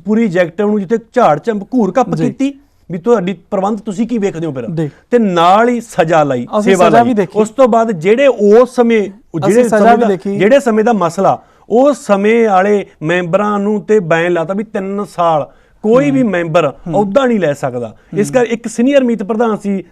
ਪੂਰੀ ਐਗਜ਼ੈਕਟਿਵ ਨੂੰ ਜਿੱਥੇ ਝਾੜ ਘੂਰ ਕੱਪ ਕੀਤੀ ਵੀ ਤੁਹਾਡੀ ਪ੍ਰਬੰਧ ਤੁਸੀਂ ਕੀ ਵੇਖਦੇ ਹੋ ਫਿਰ, ਤੇ ਨਾਲ ਹੀ ਸਜ਼ਾ ਲਈ, ਸੇਵਾ ਲਈ। ਉਸ ਤੋਂ ਬਾਅਦ ਜਿਹੜੇ ਉਸ ਸਮੇਂ ਜਿਹੜੇ ਸਮੇਂ ਦਾ ਮਸਲਾ, ਉਸ ਸਮੇਂ ਵਾਲੇ ਮੈਂਬਰਾਂ ਨੂੰ ਤੇ ਬੈਨ ਲਾਤਾ ਵੀ 3 ਸਾਲ ਕੋਈ ਵੀ ਮੈਂਬਰ ਅਹੁਦਾ ਨਹੀਂ ਲੈ ਸਕਦਾ। ਇਸ ਕਰਕੇ ਇੱਕ ਸੀਨੀਅਰ ਮੀਤ ਪ੍ਰਧਾਨ ਸੀ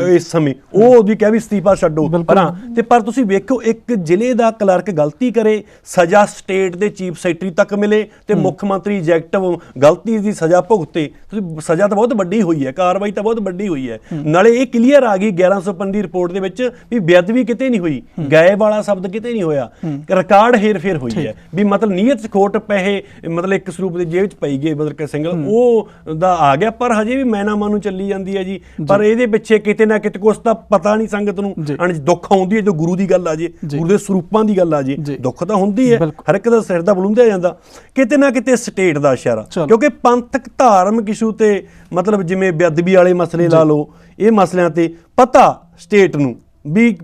ਇਸ ਸਮੇਂ, ਉਹ ਉਹਦੀ ਕਿਹਾ ਵੀ ਅਸਤੀਫਾ ਛੱਡੋ ਪਰਾਂ, ਤੇ ਪਰ ਤੁਸੀਂ ਵੇਖੋ ਇੱਕ ਜ਼ਿਲ੍ਹੇ ਦਾ ਕਲਰਕ ਗਲਤੀ ਕਰੇ, ਸਜ਼ਾ ਸਟੇਟ ਦੇ ਚੀਫ ਸੈਕਟਰੀ ਤੱਕ ਮਿਲੇ ਤੇ ਮੁੱਖ ਮੰਤਰੀ ਐਗਜ਼ੈਕਟਿਵ ਗਲਤੀ ਦੀ ਸਜ਼ਾ ਭੁਗਤੇ। ਤੁਸੀਂ ਸਜ਼ਾ ਤਾਂ ਬਹੁਤ ਵੱਡੀ ਹੋਈ ਹੈ, ਕਾਰਵਾਈ ਤਾਂ ਬਹੁਤ ਵੱਡੀ ਹੋਈ ਹੈ, ਨਾਲੇ ਇਹ ਕਲੀਅਰ ਆ ਗਈ 1100 ਪੰਨੇ ਦੀ ਰਿਪੋਰਟ ਦੇ ਵਿੱਚ ਵੀ ਬੇਅਦਬੀ ਕਿਤੇ ਨਹੀਂ ਹੋਈ, ਗਾਇਬ ਵਾਲਾ ਸ਼ਬਦ ਕਿਤੇ ਨਹੀਂ ਹੋਇਆ, ਰਿਕਾਰਡ ਹੇਰ-ਫੇਰ ਹੋਈ ਹੈ ਵੀ ਮਤਲਬ ਨੀਅਤ 'ਚ ਖੋਟ, ਪੈਸੇ ਮਤਲਬ ਇੱਕ ਸਰੂਪ ਦੇ ਜੇਬ 'ਚ ਪਈ ਗਏ ਮਤਲਬ ਕਿ ਸਿੰਗਲ ਉਹ ਦਾ ਆ ਗਿਆ, ਪਰ ਹਜੇ ਵੀ ਮੈਨਾ ਮਾਨੂੰ ਚੱਲੀ ਜਾਂਦੀ ਹੈ ਜੀ। ਪਰ ਇਹਦੇ ਪਿੱਛੇ ਕਿਤੇ ਨਾ ਕਿਤੇ ਕੁਛ ਤਾਂ ਪਤਾ ਨਹੀਂ ਸੰਗਤ ਨੂੰ, ਦੁੱਖ ਆਉਂਦੀ ਹੈ ਜੋ ਗੁਰੂ ਦੀ ਗੱਲ ਆ ਜੇ, ਗੁਰੂ ਦੇ ਸਰੂਪਾਂ ਦੀ ਗੱਲ ਆ ਜੇ, ਦੁੱਖ ਤਾਂ ਹੁੰਦੀ ਹੈ, ਹਰ ਇੱਕ ਦਾ ਸਿਰ ਦਾ ਬਲੂੰਦਿਆ ਜਾਂਦਾ, ਕਿਤੇ ਨਾ ਕਿਤੇ ਸਟੇਟ ਦਾ ਇਸ਼ਾਰਾ, ਕਿਉਂਕਿ ਪੰਥਕ ਧਾਰਮਿਕ ਇਸ਼ੂ ਤੇ ਮਤਲਬ ਜਿਵੇਂ ਬੇਅਦਬੀ ਵਾਲੇ ਮਸਲੇ ਲਾ ਲਓ, ਇਹ ਮਸਲਿਆਂ ਤੇ ਪਤਾ ਸਟੇਟ ਨੂੰ ਵੀ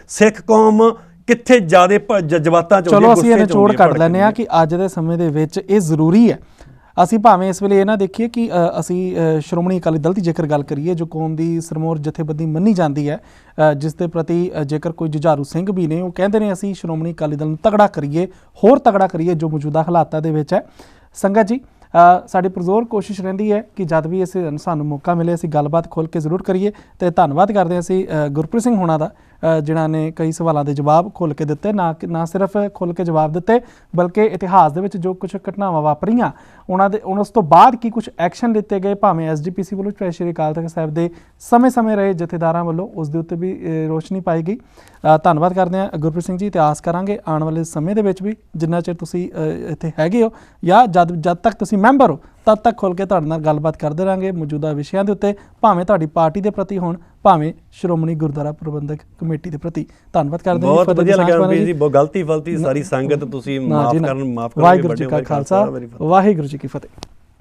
ਸਿੱਖ ਕੌਮ ਕਿੱਥੇ ਜ਼ਿਆਦਾ ਜਜ਼ਬਾਤਾਂ 'ਚ ਹੁੰਦੀ ਹੈ। ਚਲੋ ਅਸੀਂ ਇਹ ਨਿਚੋੜ ਕੱਢ ਲੈਂਦੇ ਹਾਂ ਕਿ ਅੱਜ ਦੇ ਸਮੇਂ ਦੇ ਵਿੱਚ ਇਹ ਜ਼ਰੂਰੀ ਹੈ। ਅਸੀਂ ਭਾਵੇਂ ਇਸ ਵੇਲੇ ਇਹ ਨਾ ਦੇਖੀਏ ਕਿ ਅਸੀਂ ਸ਼੍ਰੋਮਣੀ ਅਕਾਲੀ ਦਲ ਦੀ ਜੇਕਰ ਗੱਲ ਕਰੀਏ, ਜੋ ਕੌਮ ਦੀ ਸਰਮੋਰ ਜਥੇਬੰਦੀ ਮੰਨੀ ਜਾਂਦੀ ਹੈ, ਜਿਸ ਦੇ ਪ੍ਰਤੀ ਜੇਕਰ ਕੋਈ ਜੁਝਾਰੂ ਸਿੰਘ ਵੀ ਨੇ, ਉਹ ਕਹਿੰਦੇ ਨੇ ਅਸੀਂ ਸ਼੍ਰੋਮਣੀ ਅਕਾਲੀ ਦਲ ਨੂੰ ਤਗੜਾ ਕਰੀਏ, ਹੋਰ ਤਗੜਾ ਕਰੀਏ ਜੋ ਮੌਜੂਦਾ ਹਾਲਾਤਾਂ ਦੇ ਵਿੱਚ ਹੈ। ਸੰਗਤ ਜੀ, ਸਾਡੀ ਪੁਰਜ਼ੋਰ ਕੋਸ਼ਿਸ਼ ਰਹਿੰਦੀ ਹੈ ਕਿ ਜਦ ਵੀ ਸਾਨੂੰ ਮੌਕਾ ਮਿਲੇ ਅਸੀਂ ਗੱਲਬਾਤ ਖੋਲ੍ਹ ਕੇ ਜ਼ਰੂਰ ਕਰੀਏ, ਅਤੇ ਧੰਨਵਾਦ ਕਰਦੇ ਹਾਂ ਅਸੀਂ ਗੁਰਪ੍ਰੀਤ ਸਿੰਘ ਹੋਣਾ ਦਾ, ਜਿਨ੍ਹਾਂ ਨੇ ਕਈ ਸਵਾਲਾਂ ਦੇ ਜਵਾਬ ਖੋਲ੍ਹ ਕੇ ਦਿੱਤੇ, ਨਾ ਸਿਰਫ ਖੋਲ੍ਹ ਕੇ ਜਵਾਬ ਦਿੱਤੇ ਬਲਕਿ ਇਤਿਹਾਸ ਦੇ ਵਿੱਚ ਜੋ ਕੁਝ ਘਟਨਾਵਾਂ ਵਾਪਰੀਆਂ ਉਸ ਤੋਂ ਬਾਅਦ ਕੀ ਕੁਝ ਐਕਸ਼ਨ ਲਿੱਤੇ ਗਏ, ਭਾਵੇਂ SGPC ਵੱਲੋਂ ਚਾਹੇ ਸ਼੍ਰੀ ਅਕਾਲ ਤਖਤ ਸਾਹਿਬ ਦੇ ਸਮੇਂ ਰਹੇ ਜਥੇਦਾਰਾਂ ਵੱਲੋਂ, ਉਸ ਦੇ ਉੱਤੇ ਵੀ ਰੋਸ਼ਨੀ ਪਾਈ ਗਈ। ਧੰਨਵਾਦ ਕਰਦੇ ਹਾਂ ਗੁਰਪ੍ਰੀਤ ਸਿੰਘ ਜੀ। ਇਤਿਹਾਸ ਕਰਾਂਗੇ ਆਉਣ ਵਾਲੇ ਸਮੇਂ ਦੇ ਵਿੱਚ ਵੀ, ਜਿੰਨਾ ਚਿਰ ਤੁਸੀਂ ਇੱਥੇ ਹੈਗੇ ਹੋ ਜਾਂ ਜਦ ਤੱਕ ਤੁਸੀਂ ਮੈਂਬਰ ਹੋ ਤਦ ਤੱਕ ਖੁੱਲ੍ਹ ਕੇ ਤੁਹਾਡੇ ਨਾਲ ਗੱਲਬਾਤ ਕਰਦੇ ਰਹਾਂਗੇ ਮੌਜੂਦਾ ਵਿਸ਼ਿਆਂ ਦੇ ਉੱਤੇ, ਭਾਵੇਂ ਤੁਹਾਡੀ ਪਾਰਟੀ ਦੇ ਪ੍ਰਤੀ ਹੋਣ, ਭਾਵੇਂ ਸ਼੍ਰੋਮਣੀ ਗੁਰਦੁਆਰਾ ਪ੍ਰਬੰਧਕ ਕਮੇਟੀ ਦੇ ਪ੍ਰਤੀ। ਧੰਨਵਾਦ ਕਰਦੇ ਹਾਂ। ਬਹੁਤ ਵਧੀਆ ਲੱਗਾ ਜੀ, ਬਹੁਤ ਗਲਤੀ ਸਾਰੀ ਸੰਗਤ ਤੁਸੀਂ ਮਾਫ ਕਰਨ, ਵਾਹਿਗੁਰੂ ਜੀ ਕਾ ਖਾਲਸਾ, ਵਾਹਿਗੁਰੂ ਜੀ ਕੀ ਫਤਿਹ।